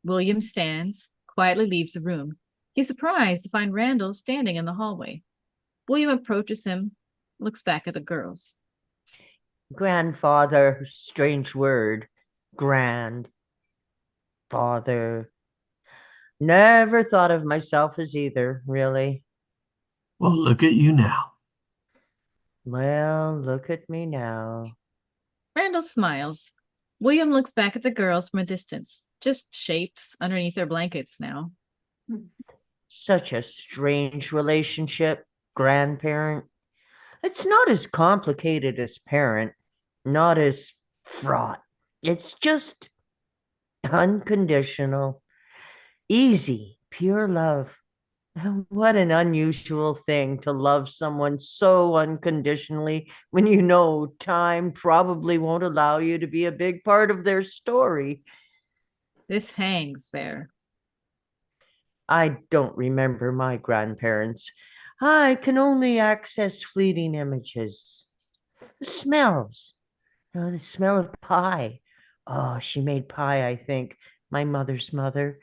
William stands, quietly leaves the room. He's surprised to find Randall standing in the hallway. William approaches him, looks back at the girls. Grandfather, strange word. Grandfather. Never thought of myself as either, really. Well, look at you now. Well, look at me now. Randall smiles. William looks back at the girls from a distance, just shapes underneath their blankets now. Such a strange relationship, grandparent. It's not as complicated as parent, not as fraught. It's just unconditional, easy, pure love. What an unusual thing to love someone so unconditionally when you know time probably won't allow you to be a big part of their story. This hangs there. I don't remember my grandparents. I can only access fleeting images. Smells. Oh, the smell of pie. Oh, she made pie, I think. My mother's mother.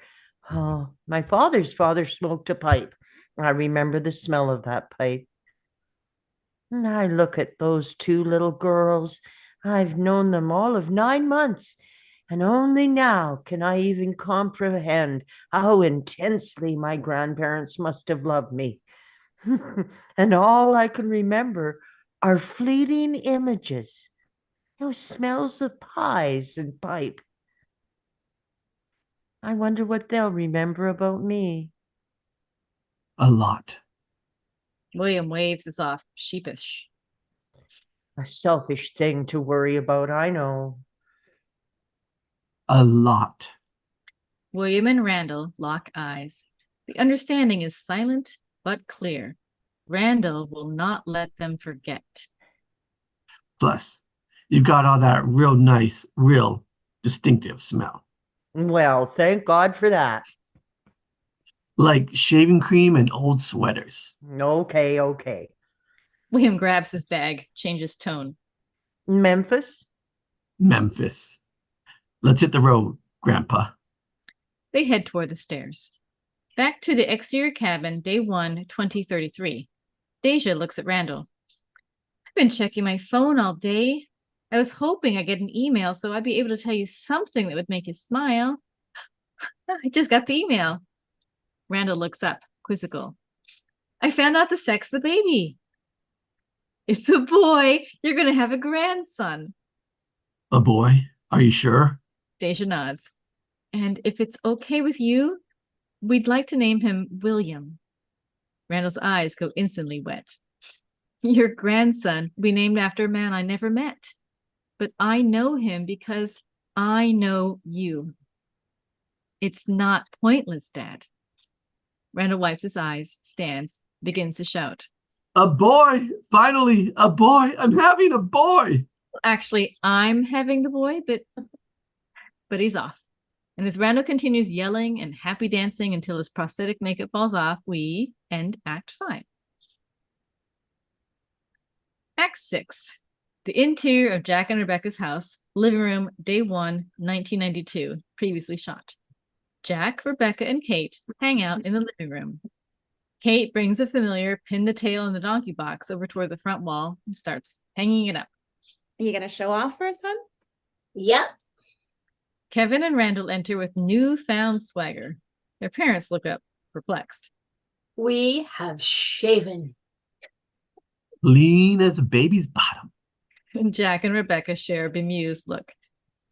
Oh, my father's father smoked a pipe. I remember the smell of that pipe. And I look at those two little girls. I've known them all of 9 months, and only now can I even comprehend how intensely my grandparents must have loved me. And all I can remember are fleeting images, those smells of pies and pipe. I wonder what they'll remember about me. A lot. William waves us off, sheepish. A selfish thing to worry about, I know. A lot. William and Randall lock eyes. The understanding is silent but clear. Randall will not let them forget. Plus, you've got all that real nice, real distinctive smell. Well, thank God for that. Like shaving cream and old sweaters. Okay. William grabs his bag, changes tone. Memphis? Memphis. Let's hit the road, Grandpa. They head toward the stairs. Back to the exterior cabin, day 1, 2033. Deja looks at Randall. I've been checking my phone all day. I was hoping I'd get an email so I'd be able to tell you something that would make you smile. I just got the email. Randall looks up, quizzical. I found out the sex of the baby. It's a boy. You're going to have a grandson. A boy? Are you sure? Deja nods. And if it's okay with you, we'd like to name him William. Randall's eyes go instantly wet. Your grandson will be named after a man I never met. But I know him because I know you. It's not pointless, Dad. Randall wipes his eyes, stands, begins to shout. A boy! Finally, a boy! I'm having a boy! Actually, I'm having the boy, but he's off. And as Randall continues yelling and happy dancing until his prosthetic makeup falls off, we end Act 5. Act 6. The interior of Jack and Rebecca's house, living room, day 1, 1992, previously shot. Jack, Rebecca, and Kate hang out in the living room. Kate brings a familiar pin the tail in the donkey box over toward the front wall and starts hanging it up. Are you going to show off for us, hon? Yep. Kevin and Randall enter with newfound swagger. Their parents look up, perplexed. We have shaven. Lean as a baby's bottom. And Jack and Rebecca share a bemused look.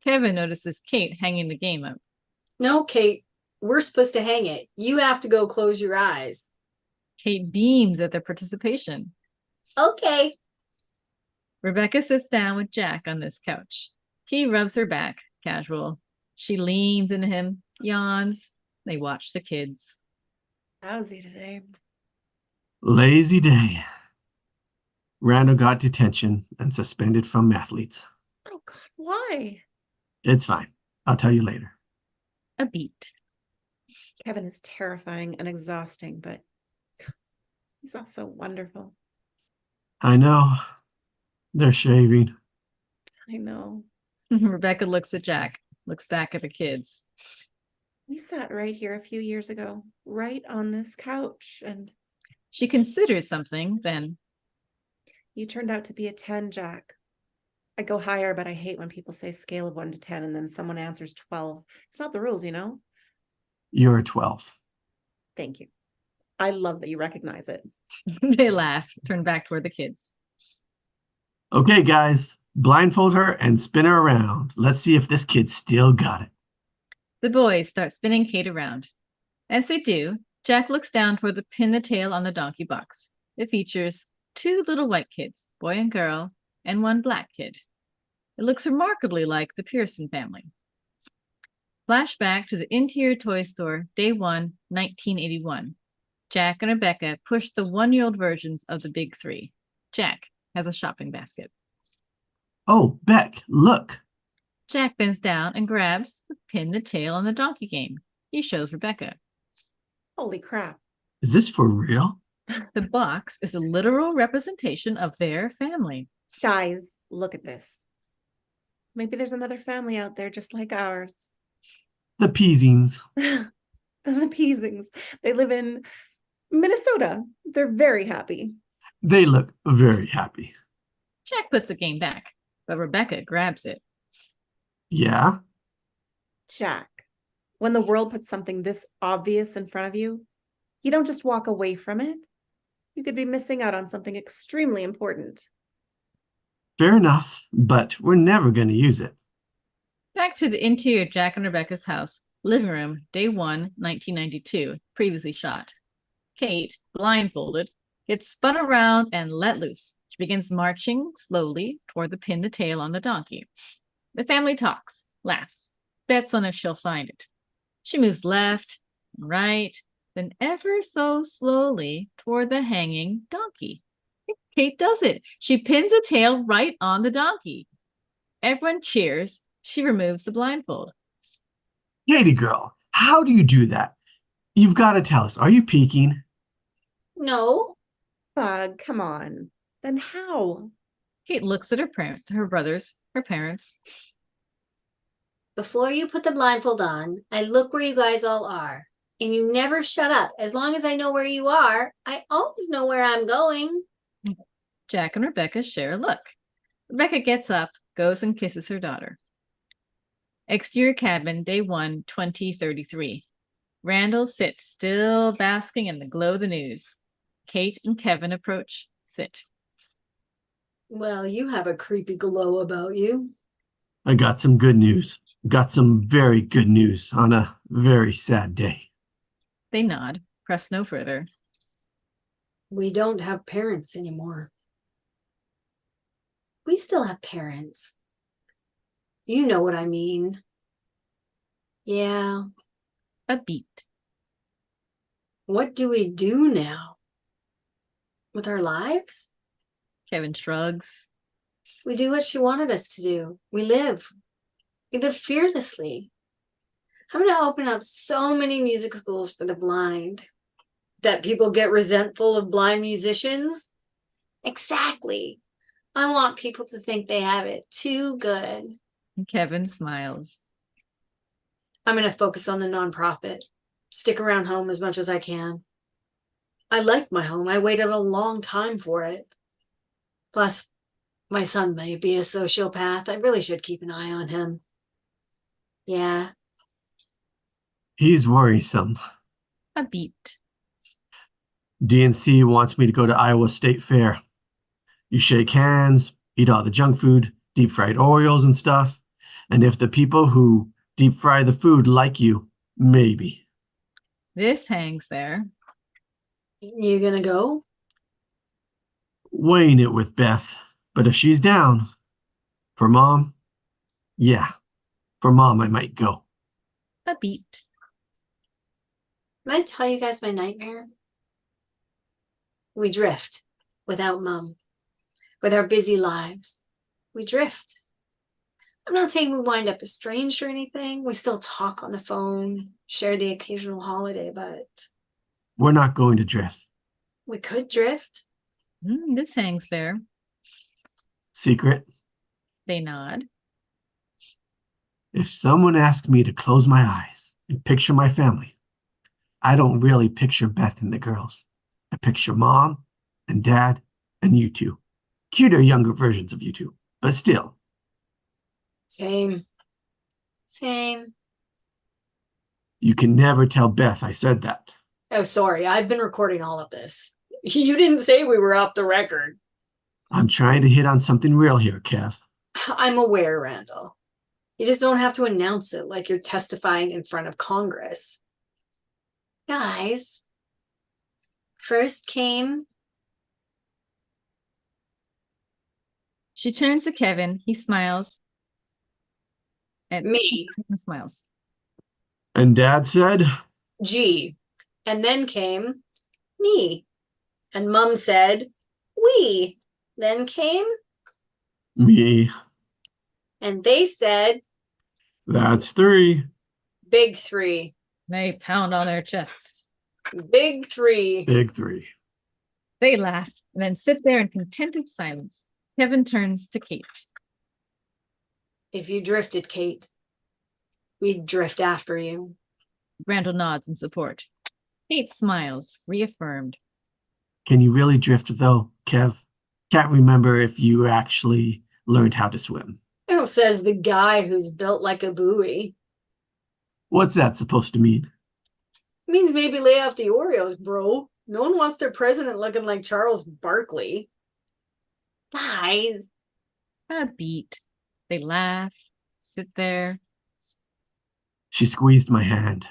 Kevin notices Kate hanging the game up. No, Kate, we're supposed to hang it. You have to go close your eyes. Kate beams at their participation. Okay. Rebecca sits down with Jack on this couch. He rubs her back, casual. She leans into him, yawns. They watch the kids. Lousy today. Lazy day. Randall got detention and suspended from athletes. Oh, God, why? It's fine. I'll tell you later. A beat. Kevin is terrifying and exhausting, but he's also wonderful. I know. They're shaving. I know. Rebecca looks at Jack, looks back at the kids. We sat right here a few years ago, right on this couch, and She considers something, then you turned out to be a 10, Jack. I go higher, but I hate when people say scale of 1 to 10 and then someone answers 12. It's not the rules, you know? You're a 12. Thank you. I love that you recognize it. they laugh, turn back toward the kids. Okay, guys. Blindfold her and spin her around. Let's see if this kid still got it. The boys start spinning Kate around. As they do, Jack looks down toward the pin the tail on the donkey box. It features 2 little white kids, boy and girl, and 1 black kid. It looks remarkably like the Pearson family. Flashback to the interior toy store, day 1, 1981. Jack and Rebecca push the 1-year-old versions of the big 3. Jack has a shopping basket. Oh, Beck, look. Jack bends down and grabs the pin the tail on the donkey game. He shows Rebecca. Holy crap. Is this for real? The box is a literal representation of their family. Guys, look at this. Maybe there's another family out there just like ours. The Peasings. The Peasings. They live in Minnesota. They're very happy. They look very happy. Jack puts the game back, but Rebecca grabs it. Yeah? Jack, when the world puts something this obvious in front of you, you don't just walk away from it. You could be missing out on something extremely important. Fair enough, but we're never going to use it. Back to the interior of Jack and Rebecca's house. Living room, day 1, 1992, previously shot. Kate, blindfolded, gets spun around and let loose. She begins marching slowly toward the pin the tail on the donkey. The family talks, laughs, bets on if she'll find it. She moves left, right, then ever so slowly toward the hanging donkey. Kate does it. She pins the tail right on the donkey. Everyone cheers. She removes the blindfold. Katie girl, how do you do that? You've got to tell us. Are you peeking? No, Bug, come on. Then how? Kate looks at her parents, her brothers, her parents. before you put the blindfold on, I look where you guys all are. And you never shut up. As long as I know where you are, I always know where I'm going. Jack and Rebecca share a look. Rebecca gets up, goes and kisses her daughter. Exterior cabin, day 1, 2033. Randall sits still basking in the glow of the news. Kate and Kevin approach, sit. Well, you have a creepy glow about you. I got some good news. Got some very good news on a very sad day. They nod, press no further. We don't have parents anymore. We still have parents. You know what I mean. Yeah. A beat. What do we do now? With our lives? Kevin shrugs. We do what she wanted us to do. We live. We live fearlessly. I'm going to open up so many music schools for the blind. That people get resentful of blind musicians? Exactly. I want people to think they have it too good. Kevin smiles. I'm going to focus on the nonprofit. Stick around home as much as I can. I like my home. I waited a long time for it. Plus, my son may be a sociopath. I really should keep an eye on him. Yeah. He's worrisome. A beat. DNC wants me to go to Iowa State Fair. You shake hands, eat all the junk food, deep fried Oreos and stuff. And if the people who deep fry the food like you, maybe. This hangs there. You gonna go? Weighing it with Beth. But if she's down, for Mom, yeah, for Mom I might go. A beat. Can I tell you guys my nightmare? We drift without Mom. With our busy lives. We drift. I'm not saying we wind up estranged or anything. We still talk on the phone, share the occasional holiday, but We're not going to drift. we could drift. This hangs there. Secret, They nod. if someone asked me to close my eyes and picture my family, I don't really picture Beth and the girls. I picture Mom and Dad and you two. Cuter younger versions of you two, but still. Same. Same. You can never tell Beth I said that. Oh, sorry. I've been recording all of this. You didn't say we were off the record. I'm trying to hit on something real here, Kev. I'm aware, Randall. You just don't have to announce it like you're testifying in front of Congress. Guys, first came. She turns to Kevin. He smiles. And Me. smiles. And Dad said, G. And then came me. And Mum said, we. Then came, me. and they said, That's 3. big 3. They pound on their chests. Big 3. Big 3. They laugh and then sit there in contented silence. Kevin turns to Kate. If you drifted, Kate, we'd drift after you. Randall nods in support. Kate smiles, reaffirmed. Can you really drift, though, Kev? Can't remember if you actually learned how to swim. Oh, says the guy who's built like a buoy. What's that supposed to mean? Means maybe lay off the Oreos, bro. No one wants their president looking like Charles Barkley. Guys. A beat. They laugh, sit there. She squeezed my hand.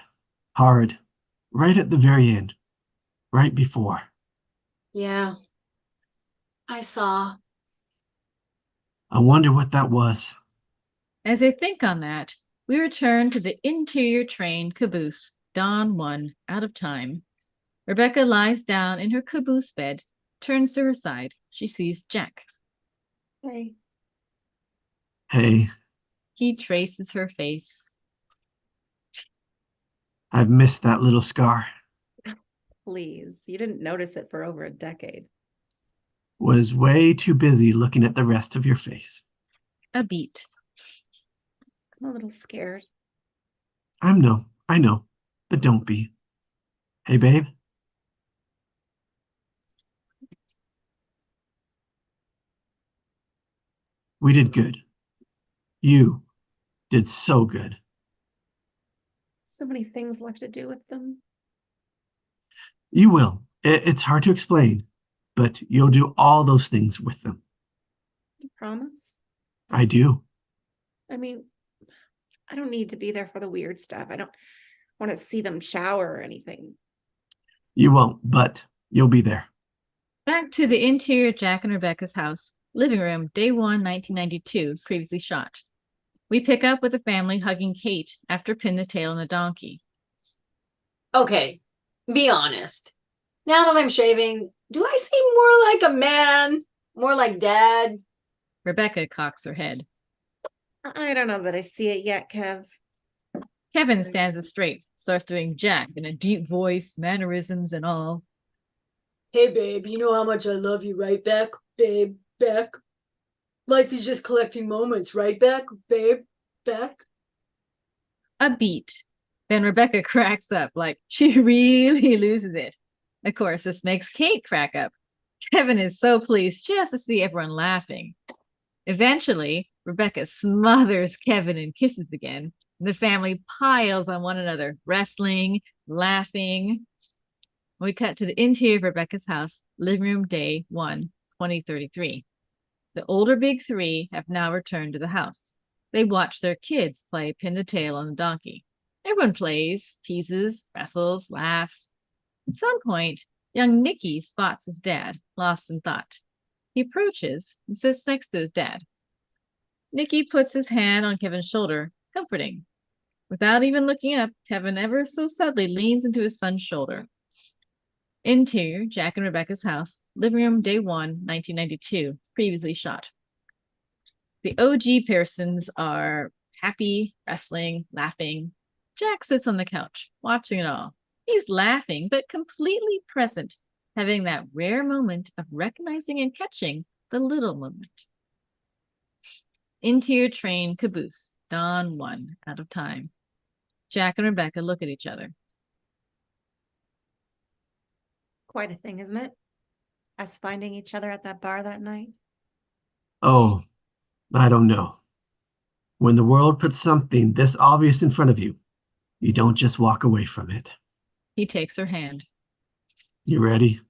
Hard. Right at the very end. Right before. Yeah. I saw. I wonder what that was. As they think on that, we return to the interior train caboose, Dawn 1, out of time. Rebecca lies down in her caboose bed, turns to her side. She sees Jack. Hey. Hey, He traces her face. I've missed that little scar. Please. You didn't notice it for over a decade. Was way too busy looking at the rest of your face. A beat. I'm a little scared. I know, but don't be. Hey, babe. We did good. You did so good. So many things left to do with them. You will. It's hard to explain, but you'll do all those things with them. You promise? I do. I mean, I don't need to be there for the weird stuff. I don't want to see them shower or anything. You won't, but you'll be there. Back to the interior Jack and Rebecca's house. Living room, day 1, 1992, previously shot. We pick up with the family hugging Kate after Pin the Tail on the donkey. Okay, be honest. Now that I'm shaving, do I seem more like a man? More like Dad? Rebecca cocks her head. I don't know that I see it yet, Kev. Kevin stands up straight, starts doing Jack in a deep voice, mannerisms and all. Hey, babe, you know how much I love you, right, Beck? Babe, Beck. Life is just collecting moments, right, Beck? Babe, Beck. A beat. Then Rebecca cracks up like she really loses it. Of course, this makes Kate crack up. Kevin is so pleased just to see everyone laughing. Eventually, Rebecca smothers Kevin in kisses again. The family piles on one another, wrestling, laughing. We cut to the interior of Rebecca's house, living room day 1, 2033. The older big 3 have now returned to the house. They watch their kids play pin the tail on the donkey. Everyone plays, teases, wrestles, laughs. At some point, young Nicky spots his dad, lost in thought. He approaches and sits next to his dad. Nicky puts his hand on Kevin's shoulder, comforting. Without even looking up, Kevin ever so subtly leans into his son's shoulder. Interior, Jack and Rebecca's house, living room, day 1, 1992, previously shot. The OG Pearsons are happy, wrestling, laughing. Jack sits on the couch, watching it all. He's laughing, but completely present, having that rare moment of recognizing and catching the little moment. Interior train caboose, dawn 1, out of time. Jack and Rebecca look at each other. Quite a thing, isn't it? Us finding each other at that bar that night. Oh, I don't know. When the world puts something this obvious in front of you, you don't just walk away from it. He takes her hand. You ready?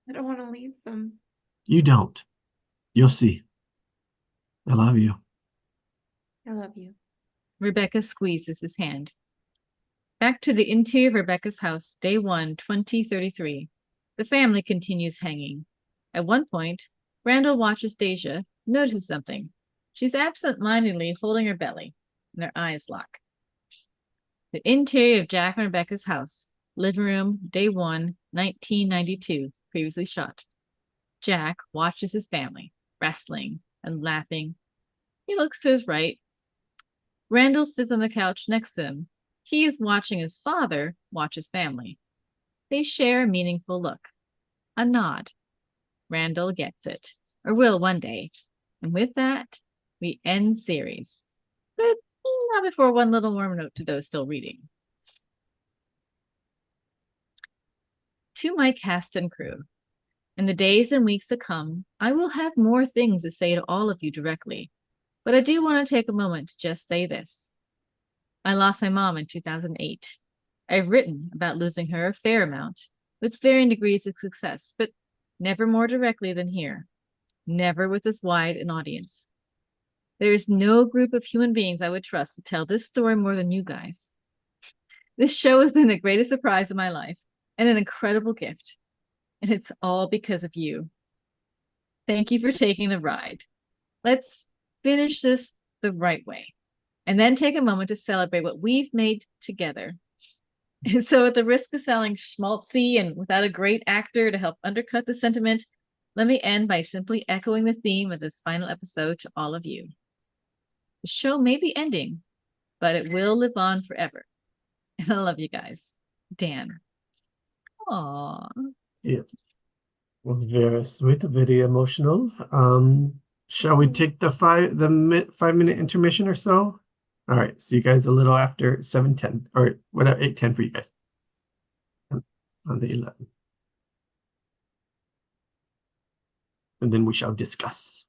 I don't want to leave them. You don't. You'll see. I love you. I love you. Rebecca squeezes his hand. Back to the interior of Rebecca's house, day 1, 2033. The family continues hanging. At one point, Randall watches Deja, notices something. She's absent-mindedly holding her belly, and their eyes lock. The interior of Jack and Rebecca's house, living room, day 1, 1992, previously shot. Jack watches his family, wrestling and laughing. He looks to his right. Randall sits on the couch next to him. He is watching his father watch his family. They share a meaningful look, a nod. Randall gets it, or will one day. And with that, we end series. But not before one little more note to those still reading. To my cast and crew, in the days and weeks to come, I will have more things to say to all of you directly, but I do want to take a moment to just say this. I lost my mom in 2008. I've written about losing her a fair amount, with varying degrees of success, but never more directly than here, never with as wide an audience. There is no group of human beings I would trust to tell this story more than you guys. This show has been the greatest surprise of my life and an incredible gift, and it's all because of you. Thank you for taking the ride. Let's finish this the right way, and then take a moment to celebrate what we've made together. And so, at the risk of sounding schmaltzy and without a great actor to help undercut the sentiment, let me end by simply echoing the theme of this final episode to all of you. The show may be ending, but it will live on forever. And I love you guys. Dan. Aww. Yeah. Well, very sweet, very emotional. Shall we take the 5 minute intermission or so? All right, see you guys a little after 7:10 or whatever, 8:10 for you guys on the 11th. And then we shall discuss.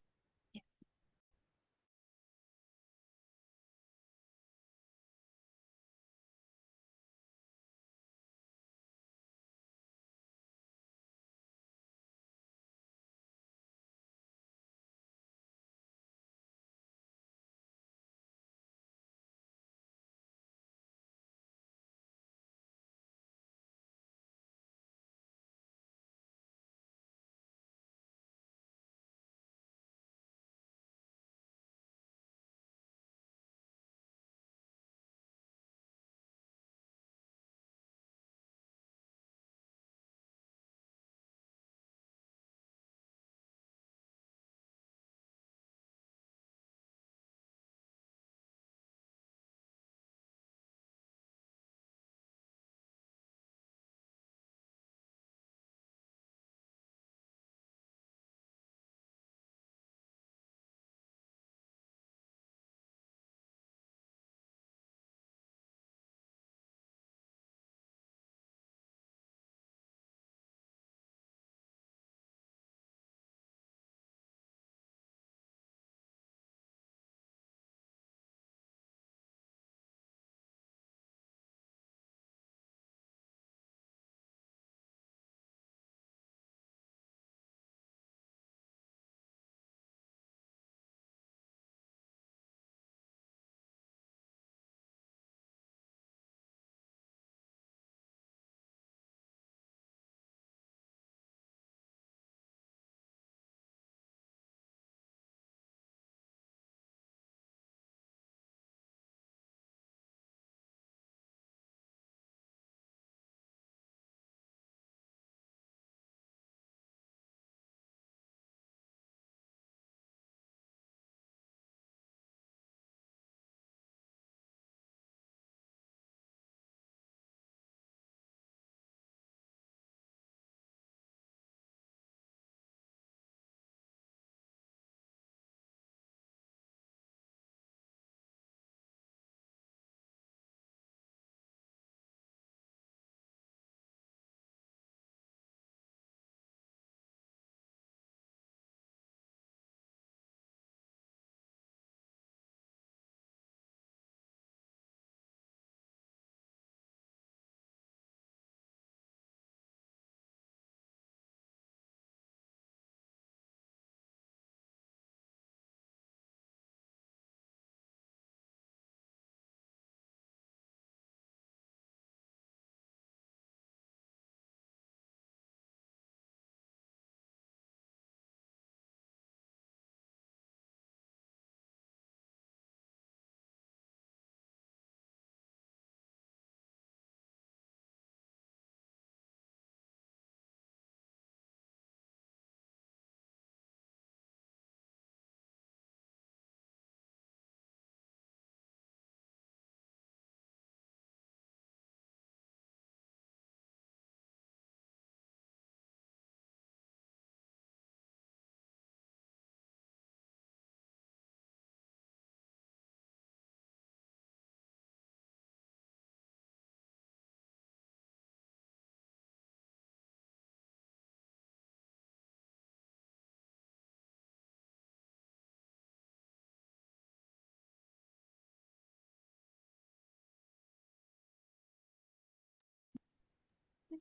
I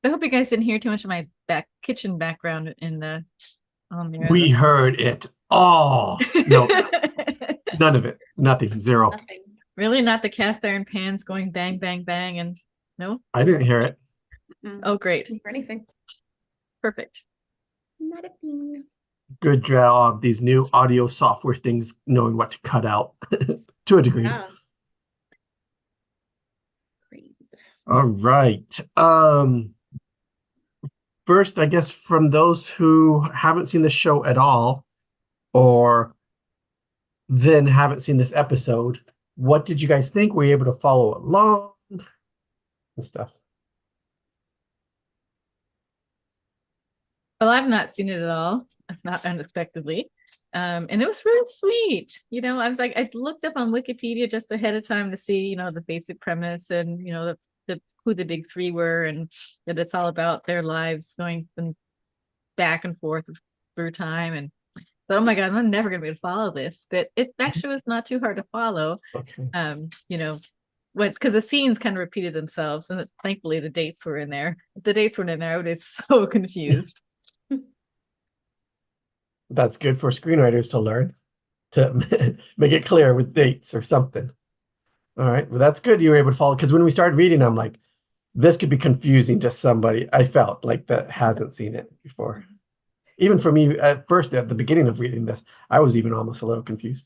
hope you guys didn't hear too much of my kitchen background in the on there. We heard it all. No, none of it. Nothing. Zero. Nothing. Really, not the cast iron pans going bang, bang, bang, and no. I didn't hear it. Oh, great, Or anything. perfect. Not a thing. Good job. These new audio software things knowing what to cut out to a degree. Yeah. Crazy. All right. First, I guess from those who haven't seen the show at all, or then haven't seen this episode, what did you guys think? Were you able to follow along and stuff? Well, I've not seen it at all, not unexpectedly. And it was really sweet. You know, I was like, I looked up on Wikipedia just ahead of time to see, you know, the basic premise and, you know, the who the big three were and that it's all about their lives going back and forth through time. And but oh my God, I'm never gonna be able to follow this. But it actually was not too hard to follow. Okay. You know, because the scenes kind of repeated themselves, and thankfully the dates were in there. If the dates weren't in there, I would be so confused. That's good for screenwriters to learn, to make it clear with dates or something. All right. Well, that's good. You were able to follow, because when we started reading, I'm like, this could be confusing to somebody. I felt like that hasn't seen it before. Even for me, at first, at the beginning of reading this, I was even almost a little confused.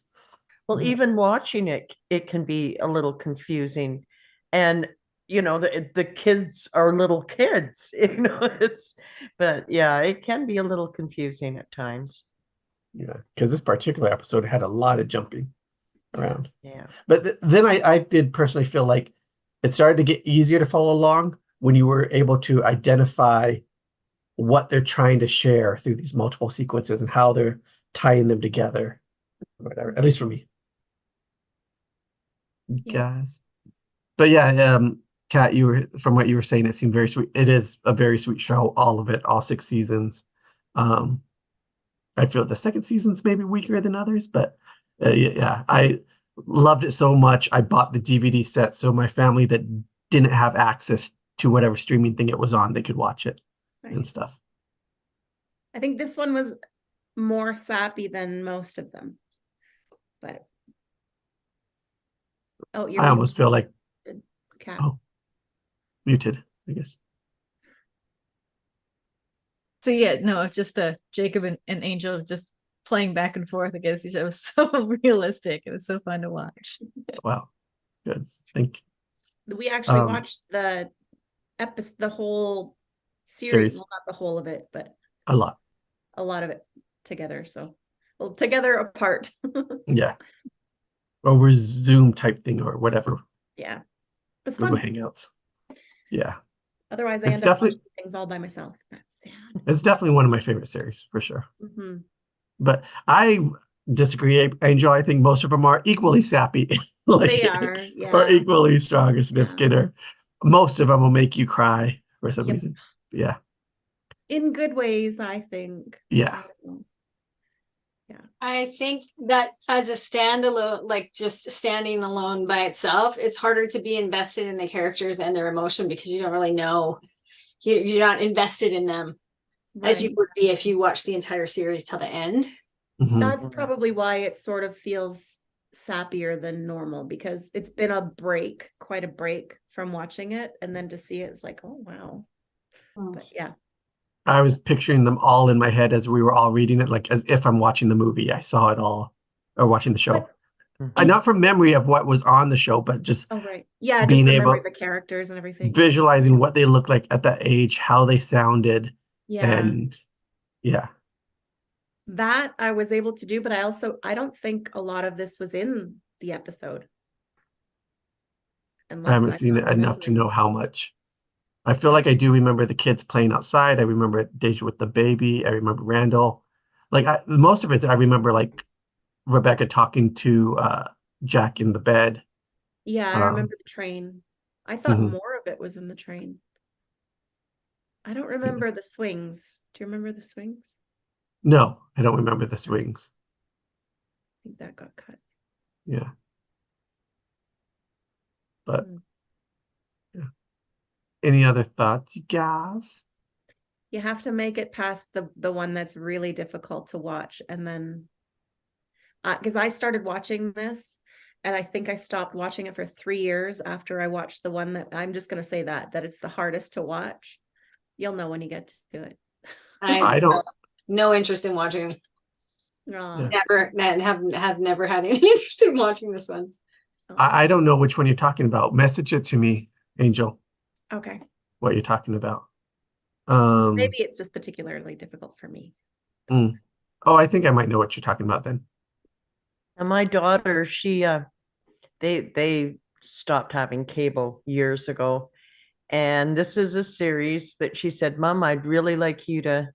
Well, Yeah. even watching it, it can be a little confusing. And, you know, the kids are little kids, you know, but yeah, it can be a little confusing at times. Yeah, because this particular episode had a lot of jumping around. Yeah. But then I did personally feel like it started to get easier to follow along when you were able to identify what they're trying to share through these multiple sequences and how they're tying them together. Whatever, at least for me. Yeah. Guys. But yeah, Kat, from what you were saying, it seemed very sweet. It is a very sweet show, all of it, all 6 seasons. I feel the second season's maybe weaker than others, but yeah, I loved it so much. I bought the DVD set so my family that didn't have access to whatever streaming thing it was on, they could watch it and Nice. stuff. I think this one was more sappy than most of them. But oh, you're I almost feel like Cat. oh. Muted, I guess. So yeah, no, just Jacob and Angel just playing back and forth against each other. It was so realistic. It was so fun to watch. Wow, good. Thank you. We actually Um, watched the whole series. Series. Well, not the whole of it, but A lot. a lot of it together. So, well, together apart. Yeah. Over Zoom type thing or whatever. Yeah, it was Google fun. Hangouts. Yeah. Otherwise, I It's end up definitely- watching things all by myself. That's sad. It's definitely one of my favorite series for sure. Mhm. But I disagree, Angel. I think most of them are equally sappy. like, They are, Or yeah. equally strong as Sniff Yeah. Skinner. Most of them will make you cry for some Yep. reason. Yeah. In good ways, I think. Yeah. I think that as a standalone, like just standing alone by itself, it's harder to be invested in the characters and their emotion because you don't really know. You're not invested in them as you Right. would be if you watch the entire series till the end. Mhm. That's probably why it sort of feels sappier than normal, because it's been a break, quite a break from watching it, and then to see it, it's like, oh wow. But yeah, I was picturing them all in my head as we were all reading it, like as if I'm watching the movie. I saw it all, or watching the show. But- Not from memory of what was on the show, but just oh right, yeah, just Being the memory able- of the characters and everything. visualizing what they looked like at that age, how they sounded, Yeah, and yeah. that I was able to do, but I don't think a lot of this was in the episode. I Unless haven't seen I'm it enough to remembering. know how much. I feel like I do remember the kids playing outside. I remember Deja with the baby. I remember Randall. Like most of it, I remember like Rebecca talking to Jack in the bed. Yeah, I Um, remember the train. I thought mhm. more of it was in the train. I don't remember the swings. Do you remember the swings? No, I don't remember the swings. I think that got cut. Yeah. But Hmm. Any other thoughts, you guys? You have to make it past the one that's really difficult to watch, and then because I started watching this, and I think I stopped watching it for 3 years after I watched the one that I'm just going to say that it's the hardest to watch. You'll know when you get to it. I don't. no interest in watching. Aw. Yeah. Never, and have never had any interest in watching this one. I don't know which one you're talking about. Message it to me, Angel, Okay. what you're talking about. Maybe it's just particularly difficult for me. Oh, I think I might know what you're talking about then. And my daughter, they stopped having cable years ago. And this is a series that she said, Mom, I'd really like you to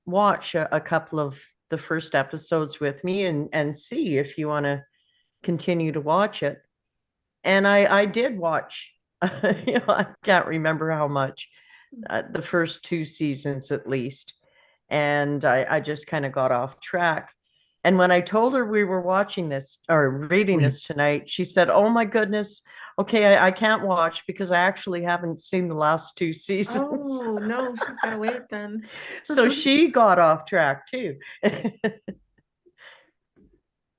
watch a couple of the first episodes with me and see if you want to continue to watch it. And I did watch, I can't remember how much, the first 2 seasons at least. And I just kind of got off track. And when I told her we were watching this or reading this tonight, she said, oh my goodness, okay, I can't watch because I actually haven't seen the last 2 seasons. Oh, no, she's got to wait then. So she got off track too.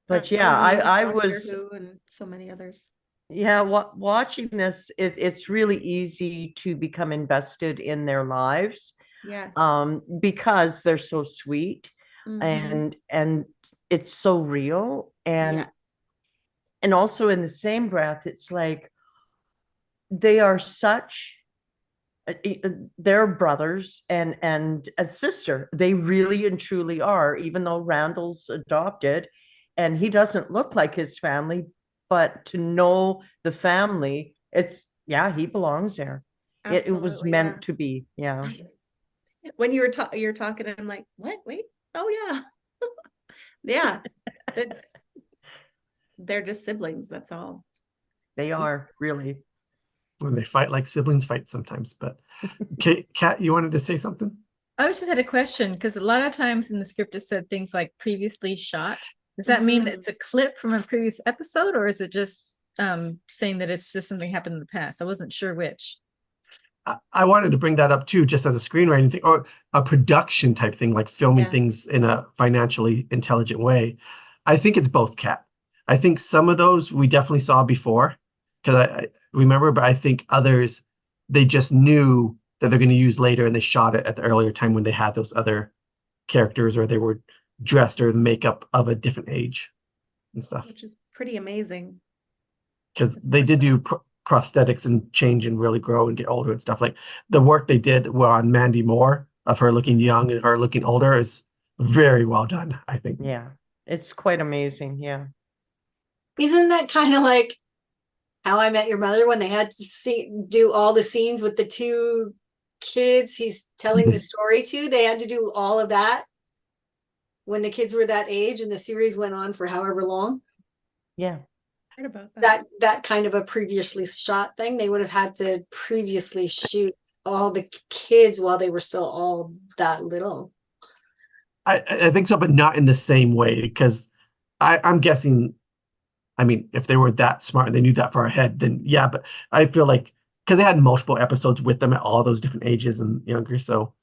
But yeah, I was, Who and so many others. yeah, watching this it's really easy to become invested in their lives, Yes. because they're so sweet Mhm. and it's so real, Yeah. and also in the same breath, it's like they are such they're brothers and a sister. They really and truly are, even though Randall's adopted and he doesn't look like his family, but to know the family, it's he belongs there. It was Absolutely, meant to be. Yeah. When you're talking, I'm like, what? Wait. Oh yeah. Yeah. They're just siblings, that's all. They are really. When they fight like siblings fight sometimes. But okay, Kat, you wanted to say something? I just had a question because a lot of times in the script it said things like previously shot. Does that mean Mhm. it's a clip from a previous episode, or is it just saying that it's just something happened in the past? I wasn't sure which. I wanted to bring that up too, just as a screenwriting thing or a production type thing, like filming Yeah. things in a financially intelligent way. I think it's both, Kat. I think some of those we definitely saw before because I remember, but I think others they just knew that they're going to use later and they shot it at the earlier time when they had those other characters or they were dressed or the makeup of a different age and stuff. Which is pretty amazing. Because they did do prosthetics and change and really grow and get older and stuff. Like the work they did on Mandy Moore of her looking young and her looking older is very well done, I think. Yeah, it's quite amazing. Yeah. Isn't that kind of like How I Met Your Mother when they had to do all the scenes with the 2 kids he's telling the story to? They had to do all of that when the kids were that age and the series went on for however long. Yeah. Heard about that. That kind of a previously shot thing. They would have had to previously shoot all the kids while they were still all that little. I think so, but not in the same way because I'm guessing, I mean, if they were that smart and they knew that far ahead, then yeah, but I feel like because they had multiple episodes with them at all those different ages and younger, so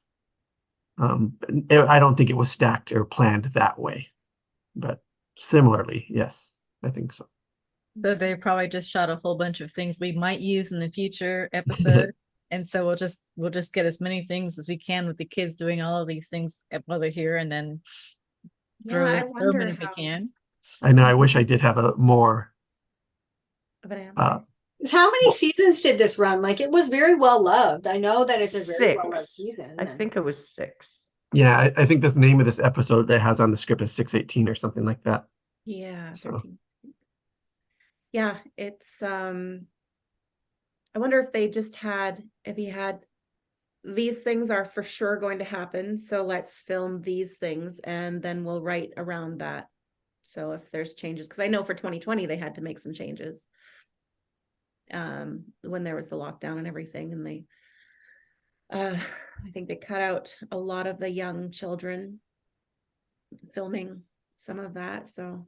I don't think it was stacked or planned that way, but similarly, yes, I think so. So they probably just shot a whole bunch of things we might use in the future episode. And so we'll just get as many things as we can with the kids doing all of these things while they're here and then throw I them wonder in if we how can. I know I wish I did have a more of an answer. How many seasons did this run? Like it was very well loved. I know that it's a very 6. well loved season. I think it was 6. yeah, I think the name of this episode that has on the script is 618 or something like that. Yeah, So 13. Yeah, it's I wonder if he had these things are for sure going to happen, so let's film these things and then we'll write around that. So if there's changes, because I know for 2020 they had to make some changes when there was the lockdown and everything, and they I think they cut out a lot of the young children filming some of that. So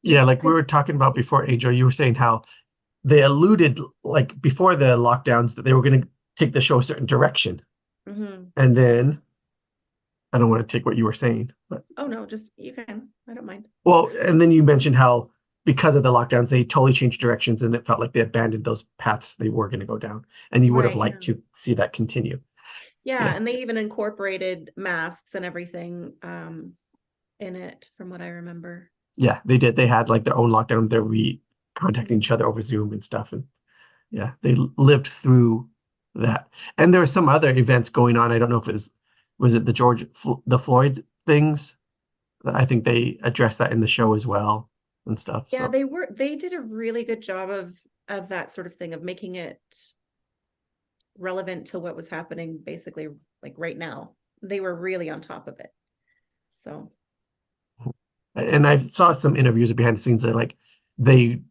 yeah, like we were talking about before, Angel, you were saying how they alluded like before the lockdowns that they were going to take the show a certain direction. Hmm. And then I don't want to take what you were saying, but Oh no, just you can. I don't mind. well, and then you mentioned how because of the lockdowns, they totally changed directions and it felt like they abandoned those paths they were going to go down. And you would have Right, liked yeah. to see that continue. Yeah, Yeah. and they even incorporated masks and everything in it, from what I remember. Yeah, they did. They had like their own lockdown. They're contacting each other over Zoom and stuff. And yeah, they lived through that. And there were some other events going on. I don't know if was it the Floyd things? I think they addressed that in the show as well and stuff. Yeah, So they did a really good job of that sort of thing, of making it relevant to what was happening basically like right now. They were really on top of it. So and I saw some interviews behind the scenes that like they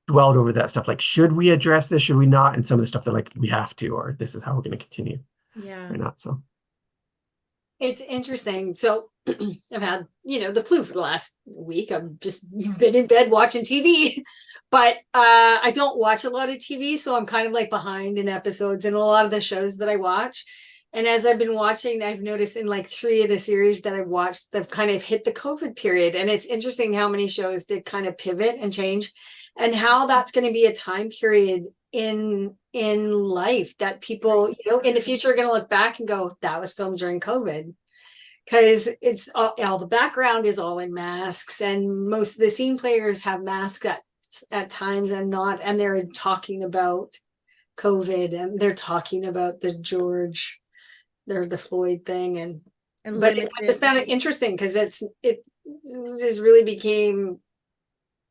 dwelled over that stuff. Like, should we address this? Should we not? And some of the stuff that like we have to, or this is how we're going to continue yeah. or not. So It's interesting. So I've had, the flu for the last week. I've just been in bed watching TV, but I don't watch a lot of TV. So I'm kind of like behind in episodes in a lot of the shows that I watch. And as I've been watching, I've noticed in like 3 of the series that I've watched, they've kind of hit the COVID period. And it's interesting how many shows did kind of pivot and change, and how that's going to be a time period in life that people, in the future are going to look back and go, that was filmed during COVID. Because it's all the background is all in masks, and most of the scene players have masks at times and not, and they're talking about COVID, and they're talking about the Floyd thing, And but I just found it interesting because it just really became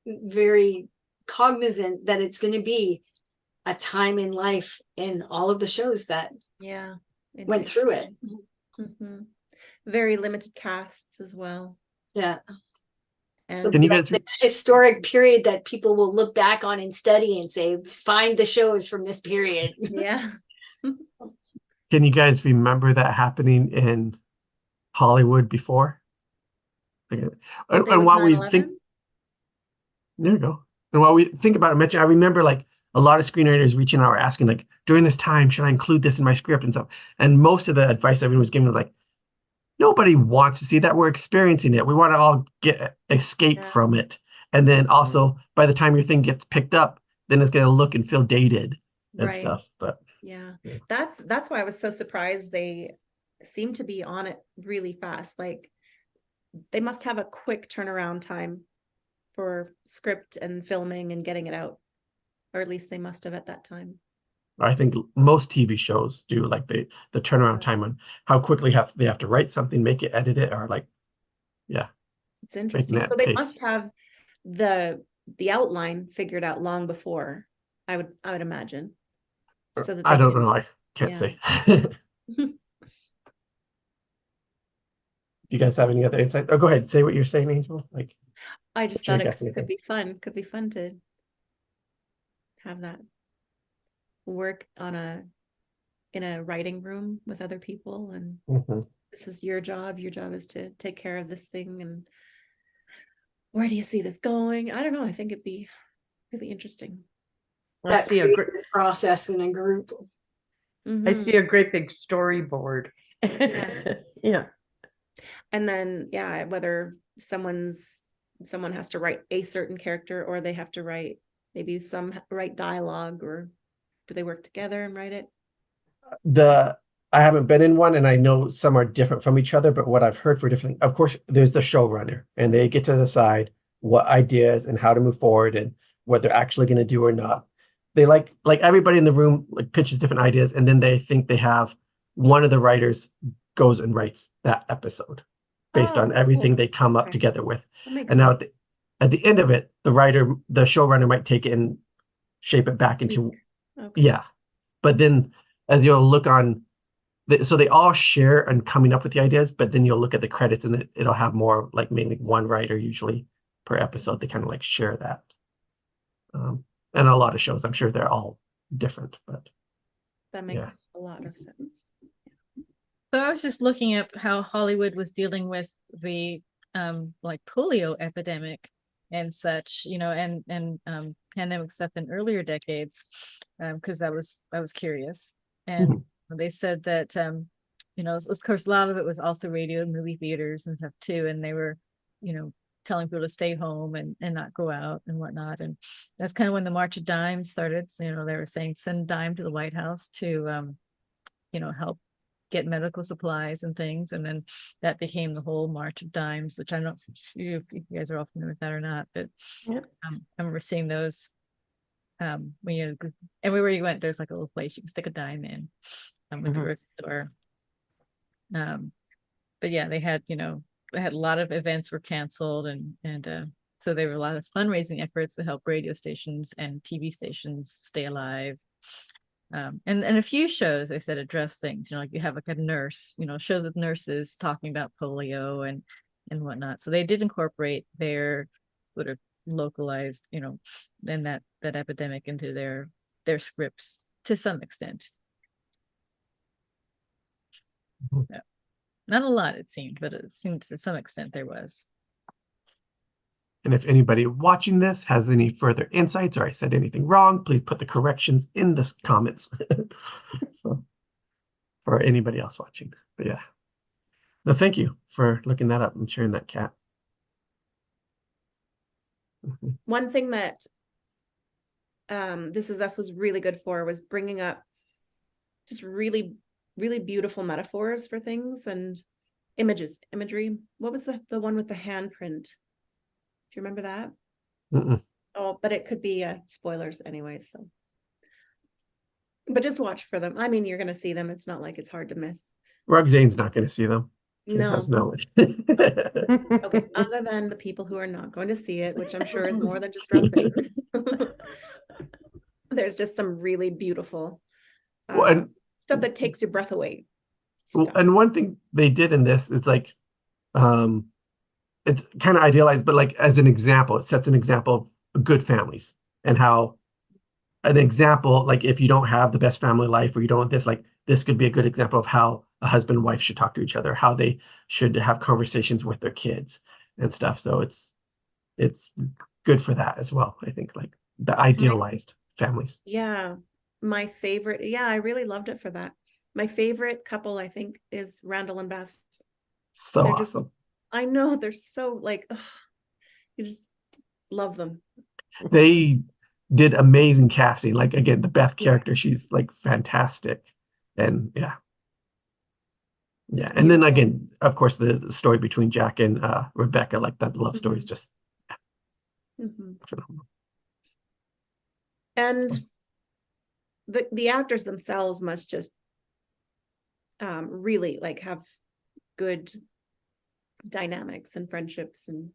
very cognizant that it's going to be a time in life in all of the shows that yeah, went through it. Mm-hmm. Very limited casts as well. Yeah. And can you Like guys this historic period that people will look back on and study and say, find the shows from this period. yeah. remember that happening in Hollywood before? Okay. And while we think, there you go. And while we think about it, I remember like a lot of screenwriters reaching out or asking like, during this time, should I include this in my script and stuff? And most of the advice everyone was giving was like, nobody wants to see that. We're experiencing it. We want to all escape from it. And then also by the time your thing gets picked up, then it's going to look and feel dated and stuff. But yeah, that's why I was so surprised. They seem to be on it really fast. Like they must have a quick turnaround time for script and filming and getting it out, or at least they must have at that time. I think most TV shows do, like the turnaround time on how quickly they have to write something, make it, edit it, or like, yeah. It's interesting. So they must have the outline figured out long before, I would imagine. So that I don't know. I can't say. You guys have any other insight? Oh, go ahead. Say what you're saying, Angel. Like, I just thought it could be fun. Could be fun to have that work in a writing room with other people, and this is your job. Your job is to take care of this thing, and where do you see this going? I don't know. I think it'd be really interesting. I see a great process in a group. I see a great big storyboard. Yeah. And then, whether someone has to write a certain character, or they have to write write dialogue, or do they work together and write it? I haven't been in one, and I know some are different from each other, but what I've heard for different, of course, there's the showrunner, and they get to decide what ideas and how to move forward and what they're actually going to do or not. They like everybody in the room like pitches different ideas, and then they think they have one of the writers goes and writes that episode based on everything they come up together with. And now at the end of it, the showrunner might take it and shape it back into, but then as you'll look on, so they all share and coming up with the ideas, but then you'll look at the credits and it'll have more like mainly one writer usually per episode. They kind of like share that. And a lot of shows, I'm sure they're all different, but that makes a lot of sense. So I was just looking at how Hollywood was dealing with the like polio epidemic and such, and pandemic stuff in earlier decades, because I was curious. And they said that of course a lot of it was also radio and movie theaters and stuff too, and they were telling people to stay home and not go out and whatnot. And that's kind of when the March of Dimes started. So, they were saying send a dime to the White House to help get medical supplies and things. And then that became the whole March of Dimes, which I don't know if you guys are all familiar with that or not, but Yep. I remember seeing those when everywhere you went, there's like a little place you can stick a dime in with the grocery store. But yeah, they had a lot of events were canceled, and so there were a lot of fundraising efforts to help radio stations and TV stations stay alive. And a few shows, they said, address things, like you have like a nurse, shows with nurses talking about polio and whatnot. So they did incorporate their sort of localized, then that epidemic into their scripts to some extent. Yeah. Not a lot, it seemed, but it seemed to some extent there was. And if anybody watching this has any further insights or I said anything wrong, please put the corrections in the comments. So for anybody else watching. But yeah. No, thank you for looking that up and sharing that, Kat. One thing that This Is Us was really good for was bringing up just really, really beautiful metaphors for things and imagery. What was the one with the handprint? Do you remember that? Oh, but it could be spoilers anyway, so. But just watch for them. I mean, you're going to see them. It's not like it's hard to miss. Roxane's not going to see them. She No. has no. Okay, other than the people who are not going to see it, which I'm sure is more than just Roxane. There's just some really beautiful stuff that takes your breath away. And one thing they did in this is like, it's kind of idealized, but like as an example, it sets an example of good families and how an example, like if you don't have the best family life or you don't want this, like this could be a good example of how a husband and wife should talk to each other, how they should have conversations with their kids and stuff. So it's good for that as well. I think like the idealized families. Yeah, my favorite. Yeah, I really loved it for that. My favorite couple, I think, is Randall and Beth. So They're awesome. I know, they're so like, you just love them. They did amazing casting. Like again, the Beth character, she's like fantastic. And yeah. And then again, of course, the story between Jack and Rebecca, like that love story is just phenomenal. And the actors themselves must just really like have good dynamics and friendships and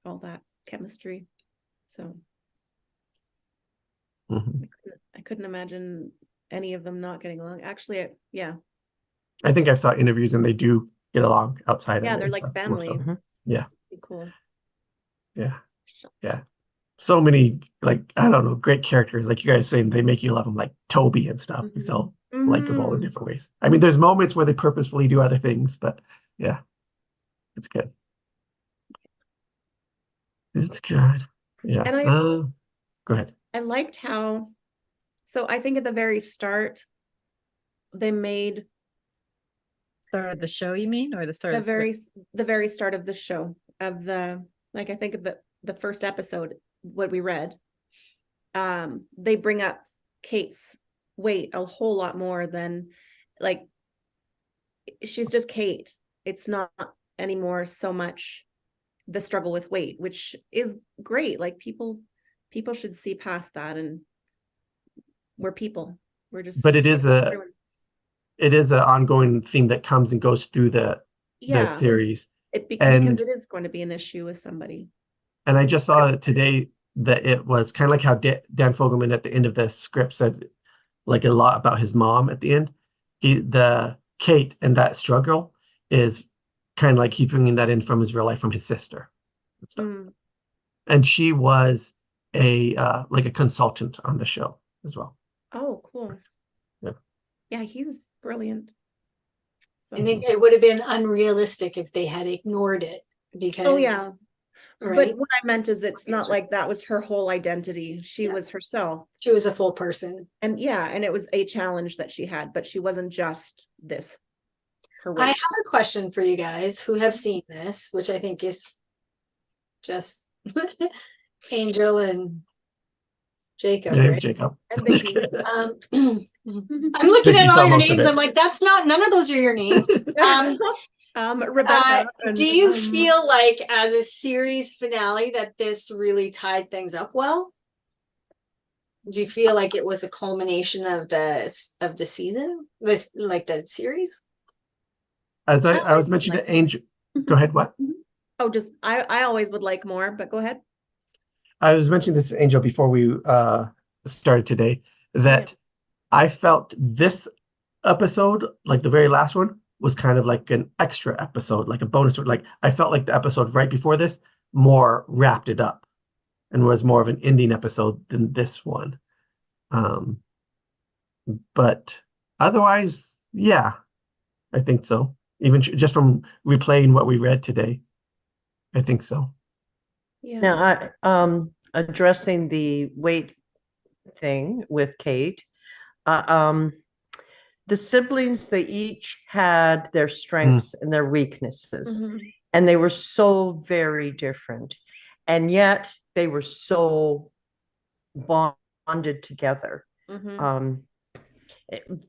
all that chemistry. So I couldn't imagine any of them not getting along. Actually, I think I saw interviews and they do get along outside. Yeah, of it they're and like stuff, family. more so. Yeah. Pretty cool. Yeah. So many, like, I don't know, great characters. Like you guys saying, they make you love them, like Toby and stuff. He's so likable in different ways. I mean, there's moments where they purposefully do other things, but yeah, it's good. It's good. Yeah. And go ahead. I liked how, so I think at the very start, they made Start of the show, you mean, or the start the of the very start of the show of I think of the first episode, what we read, they bring up Kate's weight a whole lot more than like, she's just Kate. It's not anymore so much the struggle with weight, which is great. Like people should see past that, and we're people. We're just. But it is an ongoing theme that comes and goes through the series. Because it is going to be an issue with somebody. And I just saw today that it was kind of like how Dan Fogelman at the end of the script said like a lot about his mom at the end. The Kate and that struggle is kind of like he's bringing that in from his real life, from his sister and stuff. And she was like a consultant on the show as well. Oh, cool. Yeah, he's brilliant. I think it would have been unrealistic if they had ignored it, because right? But what I meant is it's not Yes. like that was her whole identity. She Yeah. was herself. She was a full person. And yeah, and it was a challenge that she had, but she wasn't just this. Her I weight. have a question for you guys who have seen this, which I think is just Angel and Jacob, My name's right? Jacob. And Just Vicky. kidding. I'm looking Vicky at all saw your most of names. it. I'm like, that's not, none of those are your names. Rebecca. Do you feel like as a series finale that this really tied things up well? Do you feel like it was a culmination of the season, this like the series? As I always was mentioning like to Angel, go ahead, what? Oh, just I always would like more, but go ahead. I was mentioning this to Angel before we started today, that I felt this episode, like the very last one, was kind of like an extra episode, like a bonus. Like I felt like the episode right before this more wrapped it up and was more of an ending episode than this one. But otherwise, yeah, I think so. Even just from replaying what we read today, I think so. Yeah. Now, addressing the weight thing with Kate, the siblings, they each had their strengths and their weaknesses, Mhm. and they were so very different, and yet they were so bonded together. Mhm.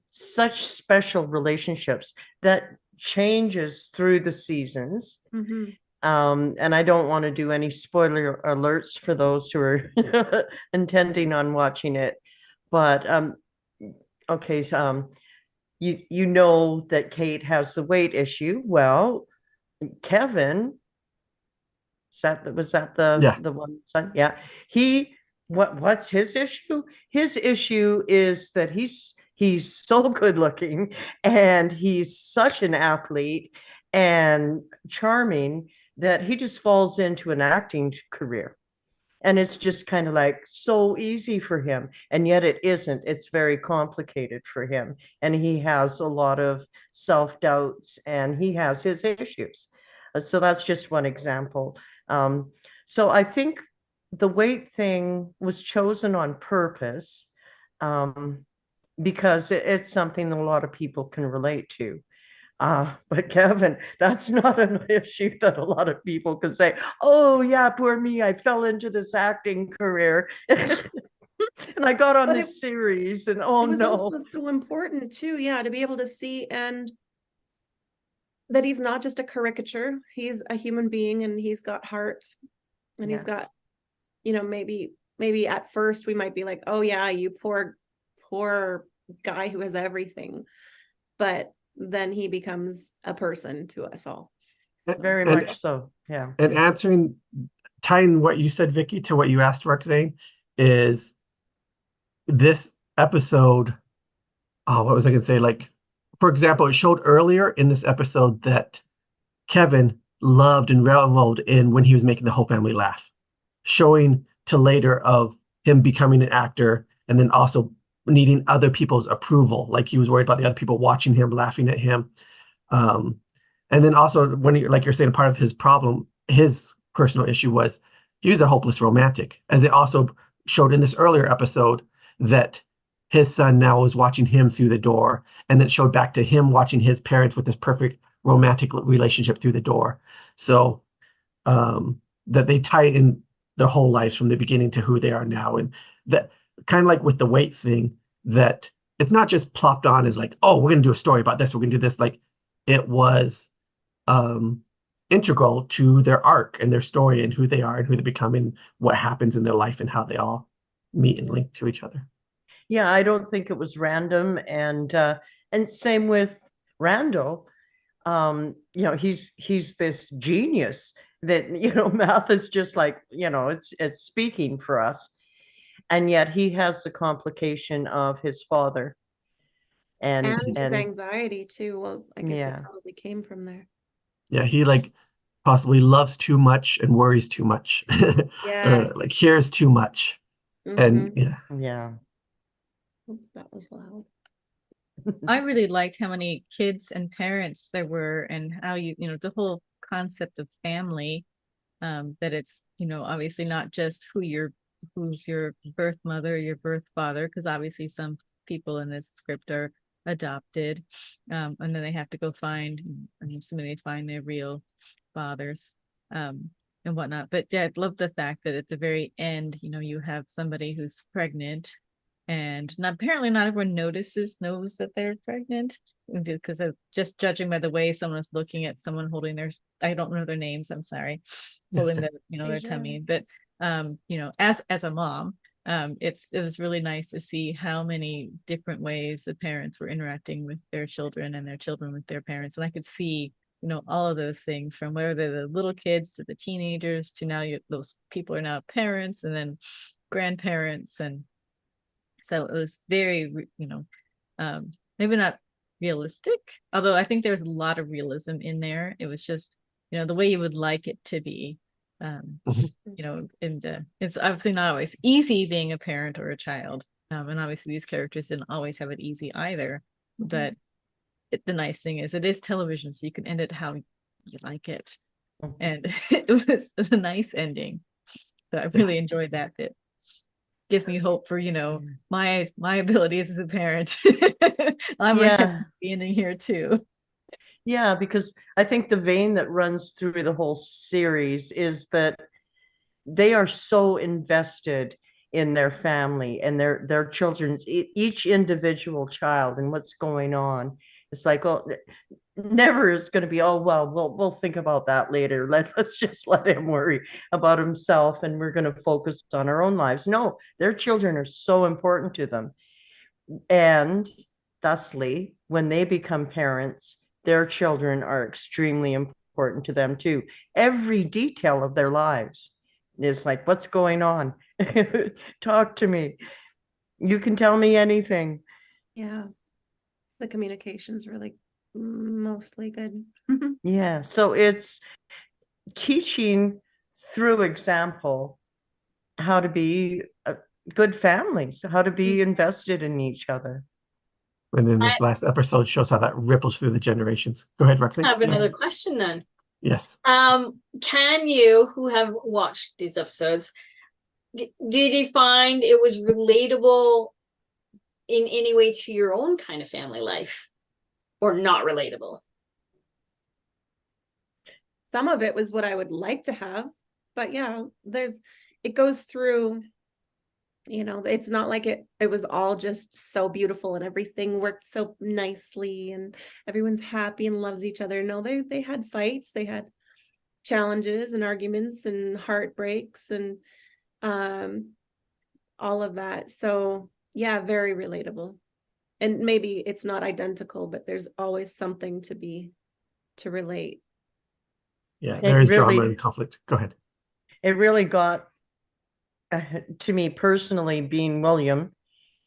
Such special relationships that changes through the seasons. Mhm. And I don't want to do any spoiler alerts for those who are intending on watching it, but okay, so you know that Kate has the weight issue. Well, Kevin, was that Yeah. the one son? Yeah. What's his issue? His issue is that he's so good looking and he's such an athlete and charming that he just falls into an acting career. And it's just kind of like so easy for him. And yet it isn't. It's very complicated for him. And he has a lot of self-doubts and he has his issues. So that's just one example. So I think the weight thing was chosen on purpose, because it's something that a lot of people can relate to. But Kevin, that's not an issue that a lot of people can say, oh yeah, poor me, I fell into this acting career. And I got on But this series and oh It was no. also so important too, yeah, to be able to see and that he's not just a caricature. He's a human being and he's got heart and he's Yeah. got, maybe at first we might be like, oh yeah, you poor guy who has everything. But then he becomes a person to us all. Very And- much so. Yeah. And tying what you said, Vicky, to what you asked Roxanne, is this episode. Oh, what was I going to say? Like, for example, it showed earlier in this episode that Kevin loved and reveled in when he was making the whole family laugh, showing to later of him becoming an actor and then also needing other people's approval. Like he was worried about the other people watching him, laughing at him. And then also when he, like you're saying, part of his problem, his personal issue was he was a hopeless romantic, as it also showed in this earlier episode that his son now was watching him through the door, and then it showed back to him watching his parents with this perfect romantic relationship through the door. So that they tie in their whole lives from the beginning to who they are now. And that kind of like with the weight thing, that it's not just plopped on as like, oh, we're going to do a story about this, we're going to do this. Like it was integral to their arc and their story and who they are and who they become and what happens in their life and how they all meet and link to each other. Yeah, I don't think it was random. And same with Randall. He's this genius that, math is just like, it's speaking for us. And yet he has the complication of his father. And his And anxiety too. Well, I guess Yeah. it probably came from there. Yeah, he like possibly loves too much and worries too much. Yeah. Like hears too much. And yeah. yeah. Oops, that was loud. I really liked how many kids and parents there were and how the whole concept of family that it's, obviously not just who's your birth mother, your birth father, because obviously some people in this script are adopted, and then they have to go find, I'm assuming they find their real fathers, and whatnot. But yeah, I love the fact that at the very end, you have somebody who's pregnant, and apparently not everyone knows that they're pregnant, because of just judging by the way someone's looking at someone holding I don't know their names, I'm sorry, Yes, holding sir. their tummy. But as a mom, it was really nice to see how many different ways the parents were interacting with their children and their children with their parents. And I could see, all of those things, from whether they're the little kids to the teenagers to now those people are now parents and then grandparents. And so it was very, maybe not realistic, although I think there's a lot of realism in there. It was just, the way you would like it to be. It's obviously not always easy being a parent or a child. And obviously these characters didn't always have it easy either. But the nice thing is it is television, so you can end it how you like it. And it was a nice ending. So I really enjoyed that bit. Gives me hope for, my abilities as a parent. I might have to be in here too. Yeah, because I think the vein that runs through the whole series is that they are so invested in their family and their children's, each individual child and what's going on. It's like, oh, never is going to be, oh, well, we'll think about that later. Let's just let him worry about himself and we're going to focus on our own lives. No, their children are so important to them. And thusly, when they become parents, their children are extremely important to them too. Every detail of their lives is like, what's going on? Talk to me. You can tell me anything. Yeah. The communication's really mostly good. Yeah. So it's teaching through example how to be good families, how to be invested in each other. And then this last episode shows how that ripples through the generations. Go ahead, Roxanne. I have another question then. Yes. Can you, who have watched these episodes, did you find it was relatable in any way to your own kind of family life, or not relatable? Some of it was what I would like to have, but yeah, it goes through, it's not like it was all just so beautiful and everything worked so nicely and everyone's happy and loves each other. No, they had fights, they had challenges and arguments and heartbreaks and all of that. So yeah, very relatable. And maybe it's not identical, but there's always something to relate. Yeah, there is really, drama and conflict. Go ahead. It really got to me personally, being William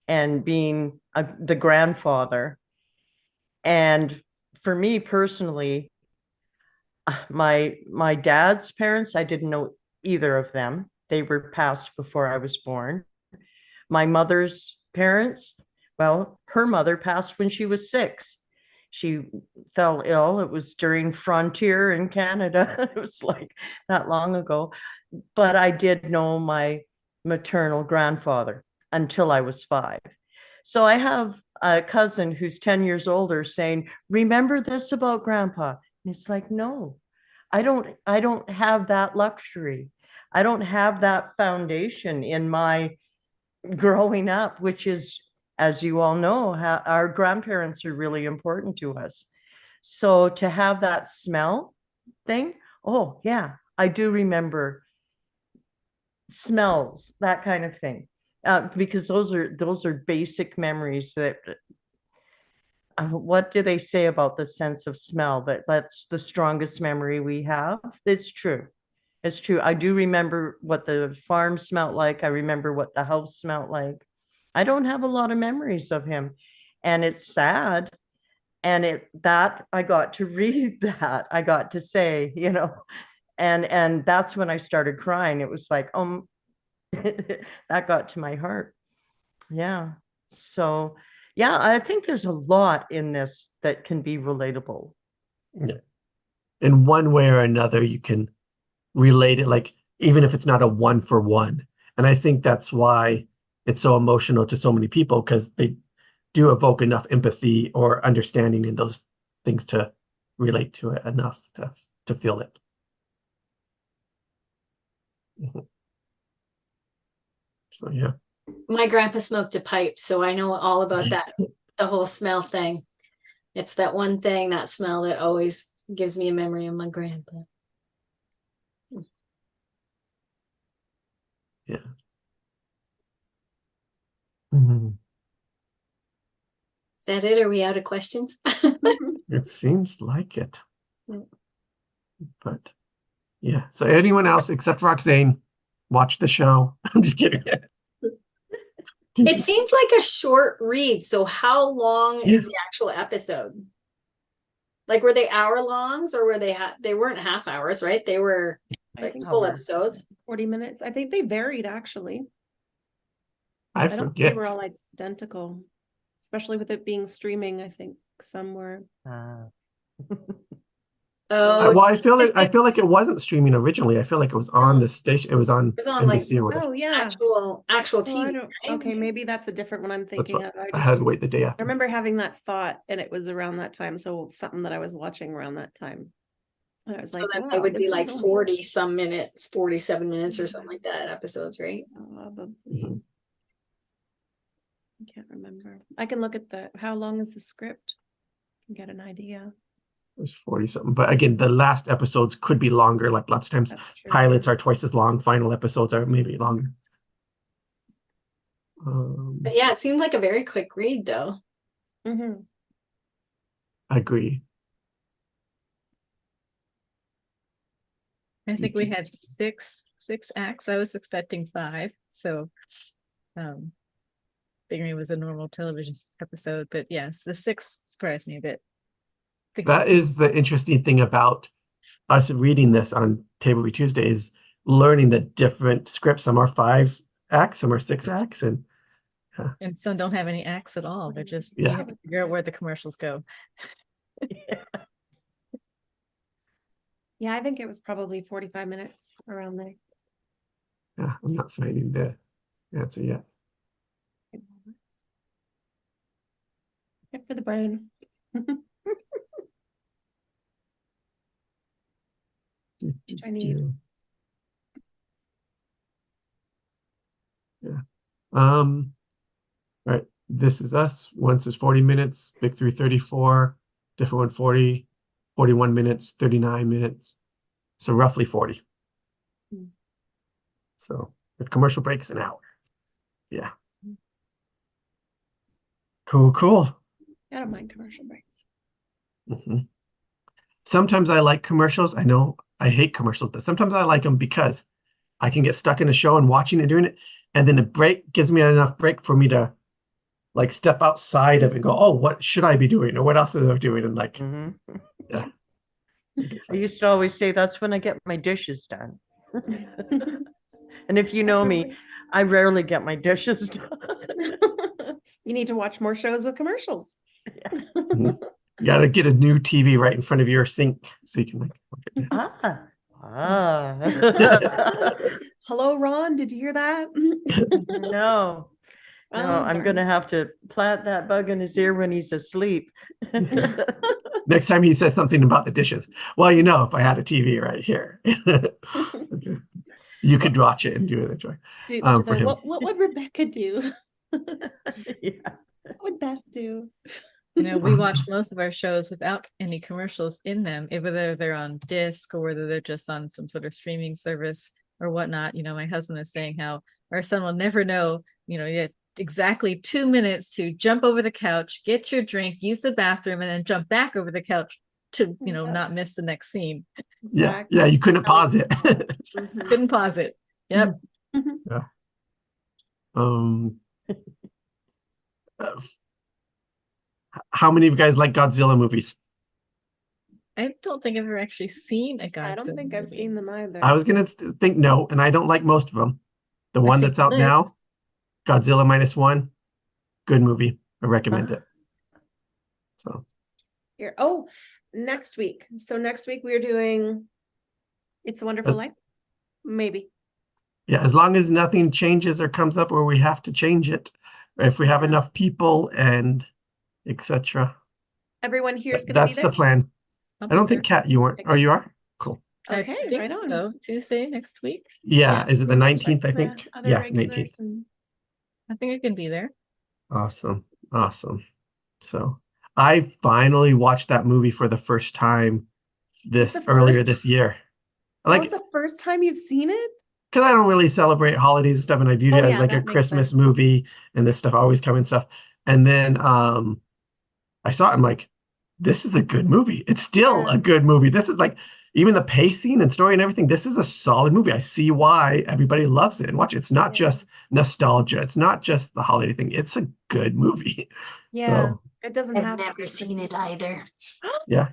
and being the grandfather. And for me personally, my dad's parents, I didn't know either of them. They were passed before I was born. My mother's parents, well, her mother passed when she was 6. She fell ill. It was during Frontier in Canada. It was like that long ago. But I did know my maternal grandfather until I was 5. So I have a cousin who's 10 years older saying, remember this about grandpa? And it's like, no, I don't have that luxury. I don't have that foundation in my growing up, which is, as you all know, our grandparents are really important to us. So to have that smell thing, oh yeah, I do remember smells, that kind of thing, because those are basic memories that. What do they say about the sense of smell? That's the strongest memory we have. It's true. It's true. I do remember what the farm smelled like. I remember what the house smelled like. I don't have a lot of memories of him, and it's sad. And that I got to read that. I got to say, and that's when I started crying. It was like, that got to my heart. Yeah. So, yeah, I think there's a lot in this that can be relatable. Yeah. In one way or another, you can relate it, like even if it's not a 1-for-1. And I think that's why it's so emotional to so many people, because they do evoke enough empathy or understanding in those things to relate to it enough to feel it. Mhm. So yeah. My grandpa smoked a pipe, so I know all about that, the whole smell thing. It's that one thing, that smell that always gives me a memory of my grandpa. Yeah. Mhm. Is that it? Are we out of questions? It seems like it. Mm. But yeah. So anyone else except Roxanne watch the show? I'm just kidding. It seemed like a short read. So how long Yeah. is the actual episode? Like, were they hour longs, or were they weren't half hours, right? They were I like think full Hour. episodes. 40 minutes. I think they varied actually. I I don't think they forget. were all identical, especially with it being streaming. I think some were. Oh, Well, I feel it's like it wasn't streaming originally. I feel like it was on the station. It was on It's on, like, NBC or whatever. Oh yeah. actual So I TV, don't. right? Okay, maybe that's a different one I'm That's thinking what of. I had to wait the day I after. remember having that thought, and it was around that time. So something that I was watching around that time. And I was So like, then wow, it would be this is like only 40 some minutes, 47 minutes or something like that episodes, right? probably. Mhm. I can't remember. I can look at how long is the script and get an idea. It was 40 something. But again, the last episodes could be longer. Like lots of times, That's true. pilots are twice as long. Final episodes are maybe longer. But yeah, it seemed like a very quick read though. Mm-hmm. I agree. I think we had six acts. I was expecting 5, so figuring it was a normal television episode, but yes, the 6 surprised me a bit. That is the interesting thing about us reading this on Table Read Tuesday, is learning the different scripts. Some are 5 acts, some are 6 acts, and some don't have any acts at all. They're just, Yeah. you have to figure out where the commercials go. Yeah, I think it was probably 45 minutes around there. yeah, I'm not finding the answer yet. Good for the brain. I need. Yeah. All right. This Is Us. Once is 40 minutes. Big 3 34. Different one 40. 41 minutes. 39 minutes. So roughly 40. Hmm. So the commercial break is an hour. Yeah. Cool. I don't mind commercial breaks. Mhm. Sometimes I like commercials. I know I hate commercials, but sometimes I like them because I can get stuck in a show and watching it, doing it, and then a break gives me enough break for me to like step outside of it and go, oh, what should I be doing, or what else is I doing, and like, Mhm. yeah. I used to always say that's when I get my dishes done. And if you know me, I rarely get my dishes done. You need to watch more shows with commercials. You gotta get a new TV right in front of your sink so you can like. Okay. Hello, Ron. Did you hear that? No, I'm darn. gonna have to plant that bug in his ear when he's asleep. Next time he says something about the dishes, well, you know, if I had a TV right here, okay. You could watch it and do it. Enjoy. For him. What would Rebecca do? Yeah. What would Beth do? You know, we watch most of our shows without any commercials in them, whether they're on disc or whether they're just on some sort of streaming service or whatnot. You know, my husband is saying how our son will never know, yet exactly 2 minutes to jump over the couch, get your drink, use the bathroom, and then jump back over the couch to, not miss the next scene. Yeah, you couldn't pause it. Mhm. Couldn't pause it. Yep. Yeah. Uh, how many of you guys like Godzilla movies? I don't think I've ever actually seen a Godzilla I don't think I've movie. seen them either. I was gonna think no, and I don't like most of them. The I've one seen that's out now, clips. Godzilla -1, good movie. I recommend it. So Here. Oh, next week. So next week we're doing It's a Wonderful Life. Maybe. Yeah, as long as nothing changes or comes up where we have to change it, if we have Yeah. enough people and etc. Everyone here is going to be That's there. the plan. I'll I be don't think there. Kat, you weren't. Oh, you are? Cool. I Okay, think right on. so. Tuesday next week. Yeah, is it the Check 19th, I the think? other Yeah, regulars 19th. and- I think I can be there. Awesome. Awesome. So I finally watched that movie for the first time the earlier first? this year. That Like, was the first time you've seen it? because I don't really celebrate holidays and stuff, and I viewed Oh, it as yeah, like a that makes Christmas sense. movie, and this stuff always come and stuff. And then I saw it, I'm like, this is a good movie. It's still Yeah. a good movie. This is like, even the pacing and story and everything, this is a solid movie. I see why everybody loves it and watch it. It's not Yeah. just nostalgia. It's not just the holiday thing. It's a good movie. Yeah. So, It doesn't I've have to never be seen it Christmas. either. yeah.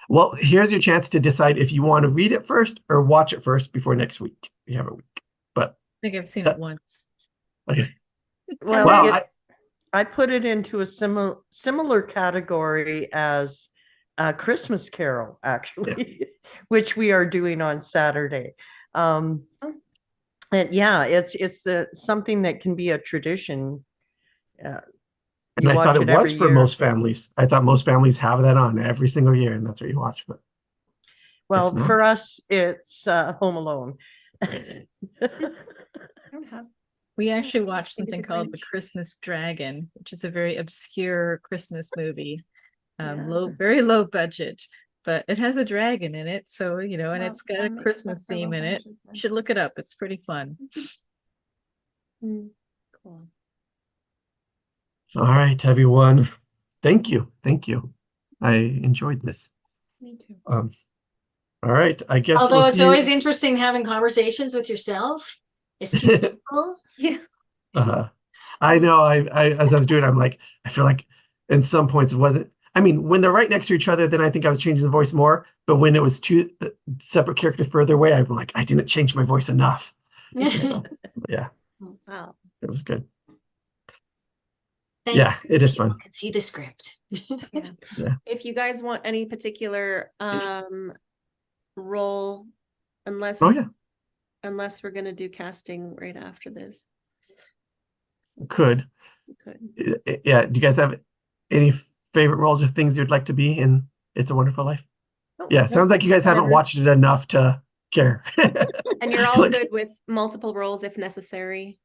Well, here's your chance to decide if you want to read it first or watch it first before next week. You have a week. But, I think I've seen Uh, it once. okay. Well, Wow. I put it into a similar category as Christmas Carol, actually, which we are doing on Saturday. Oh. And yeah, it's something that can be a tradition. And You I thought watch it it was every for year. most families. I thought most families have that on every single year, and that's what you watch. But Well, not. for us, it's Home Alone. I don't have. We Yeah, actually so watched maybe something the called The Grinch. Christmas Dragon, which is a very obscure Christmas movie. Yeah. Very low budget, but it has a dragon in it. So, and Well, it's got that a makes Christmas up for theme low in it. budget then. You should look it up. It's pretty fun. Mm, cool. All right, everyone. Thank you. Thank you. I enjoyed this. Me too. All right. I guess Although we'll it's see you- always interesting having conversations with yourself. It's too people. Yeah. I know. I as I was doing, I'm like, I feel like in some points it wasn't. I mean, when they're right next to each other, then I think I was changing the voice more. But when it was two separate characters further away, I'm like, I didn't change my voice enough. So, yeah, Wow. it was good. Thank Yeah, it is people fun. can see the script. Yeah. Yeah. If you guys want any particular role, unless Oh yeah, unless we're gonna do casting right after this, could. we could. Yeah. Do you guys have any favorite roles or things you'd like to be in It's a Wonderful Life? Oh, Yeah, sounds like you guys haven't whatever. watched it enough to care. And you're all Like, good with multiple roles if necessary.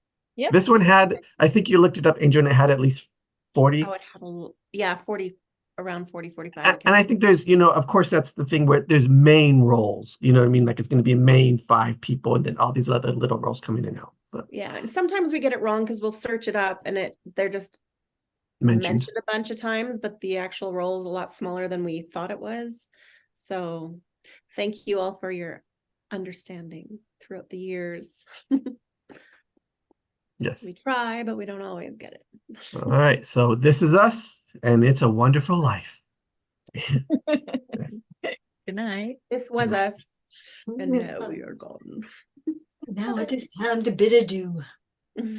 This one had, I think you looked it up, Angel, and it had at least 40. Oh, it had yeah, 40, around 40, 45. And I think there's, of course, that's the thing where there's main roles. You know what I mean? Like it's going to be main 5 people, and then all these other little roles coming in and out. But Yeah, and sometimes we get it wrong because we'll search it up and they're just mentioned. mentioned a bunch of times, but the actual role is a lot smaller than we thought it was. So thank you all for your understanding throughout the years. Yes. We try, but we don't always get it. All right. So this is us, and It's a Wonderful Life. Good night. This was us, and now we are gone. Now it is time to bid adieu.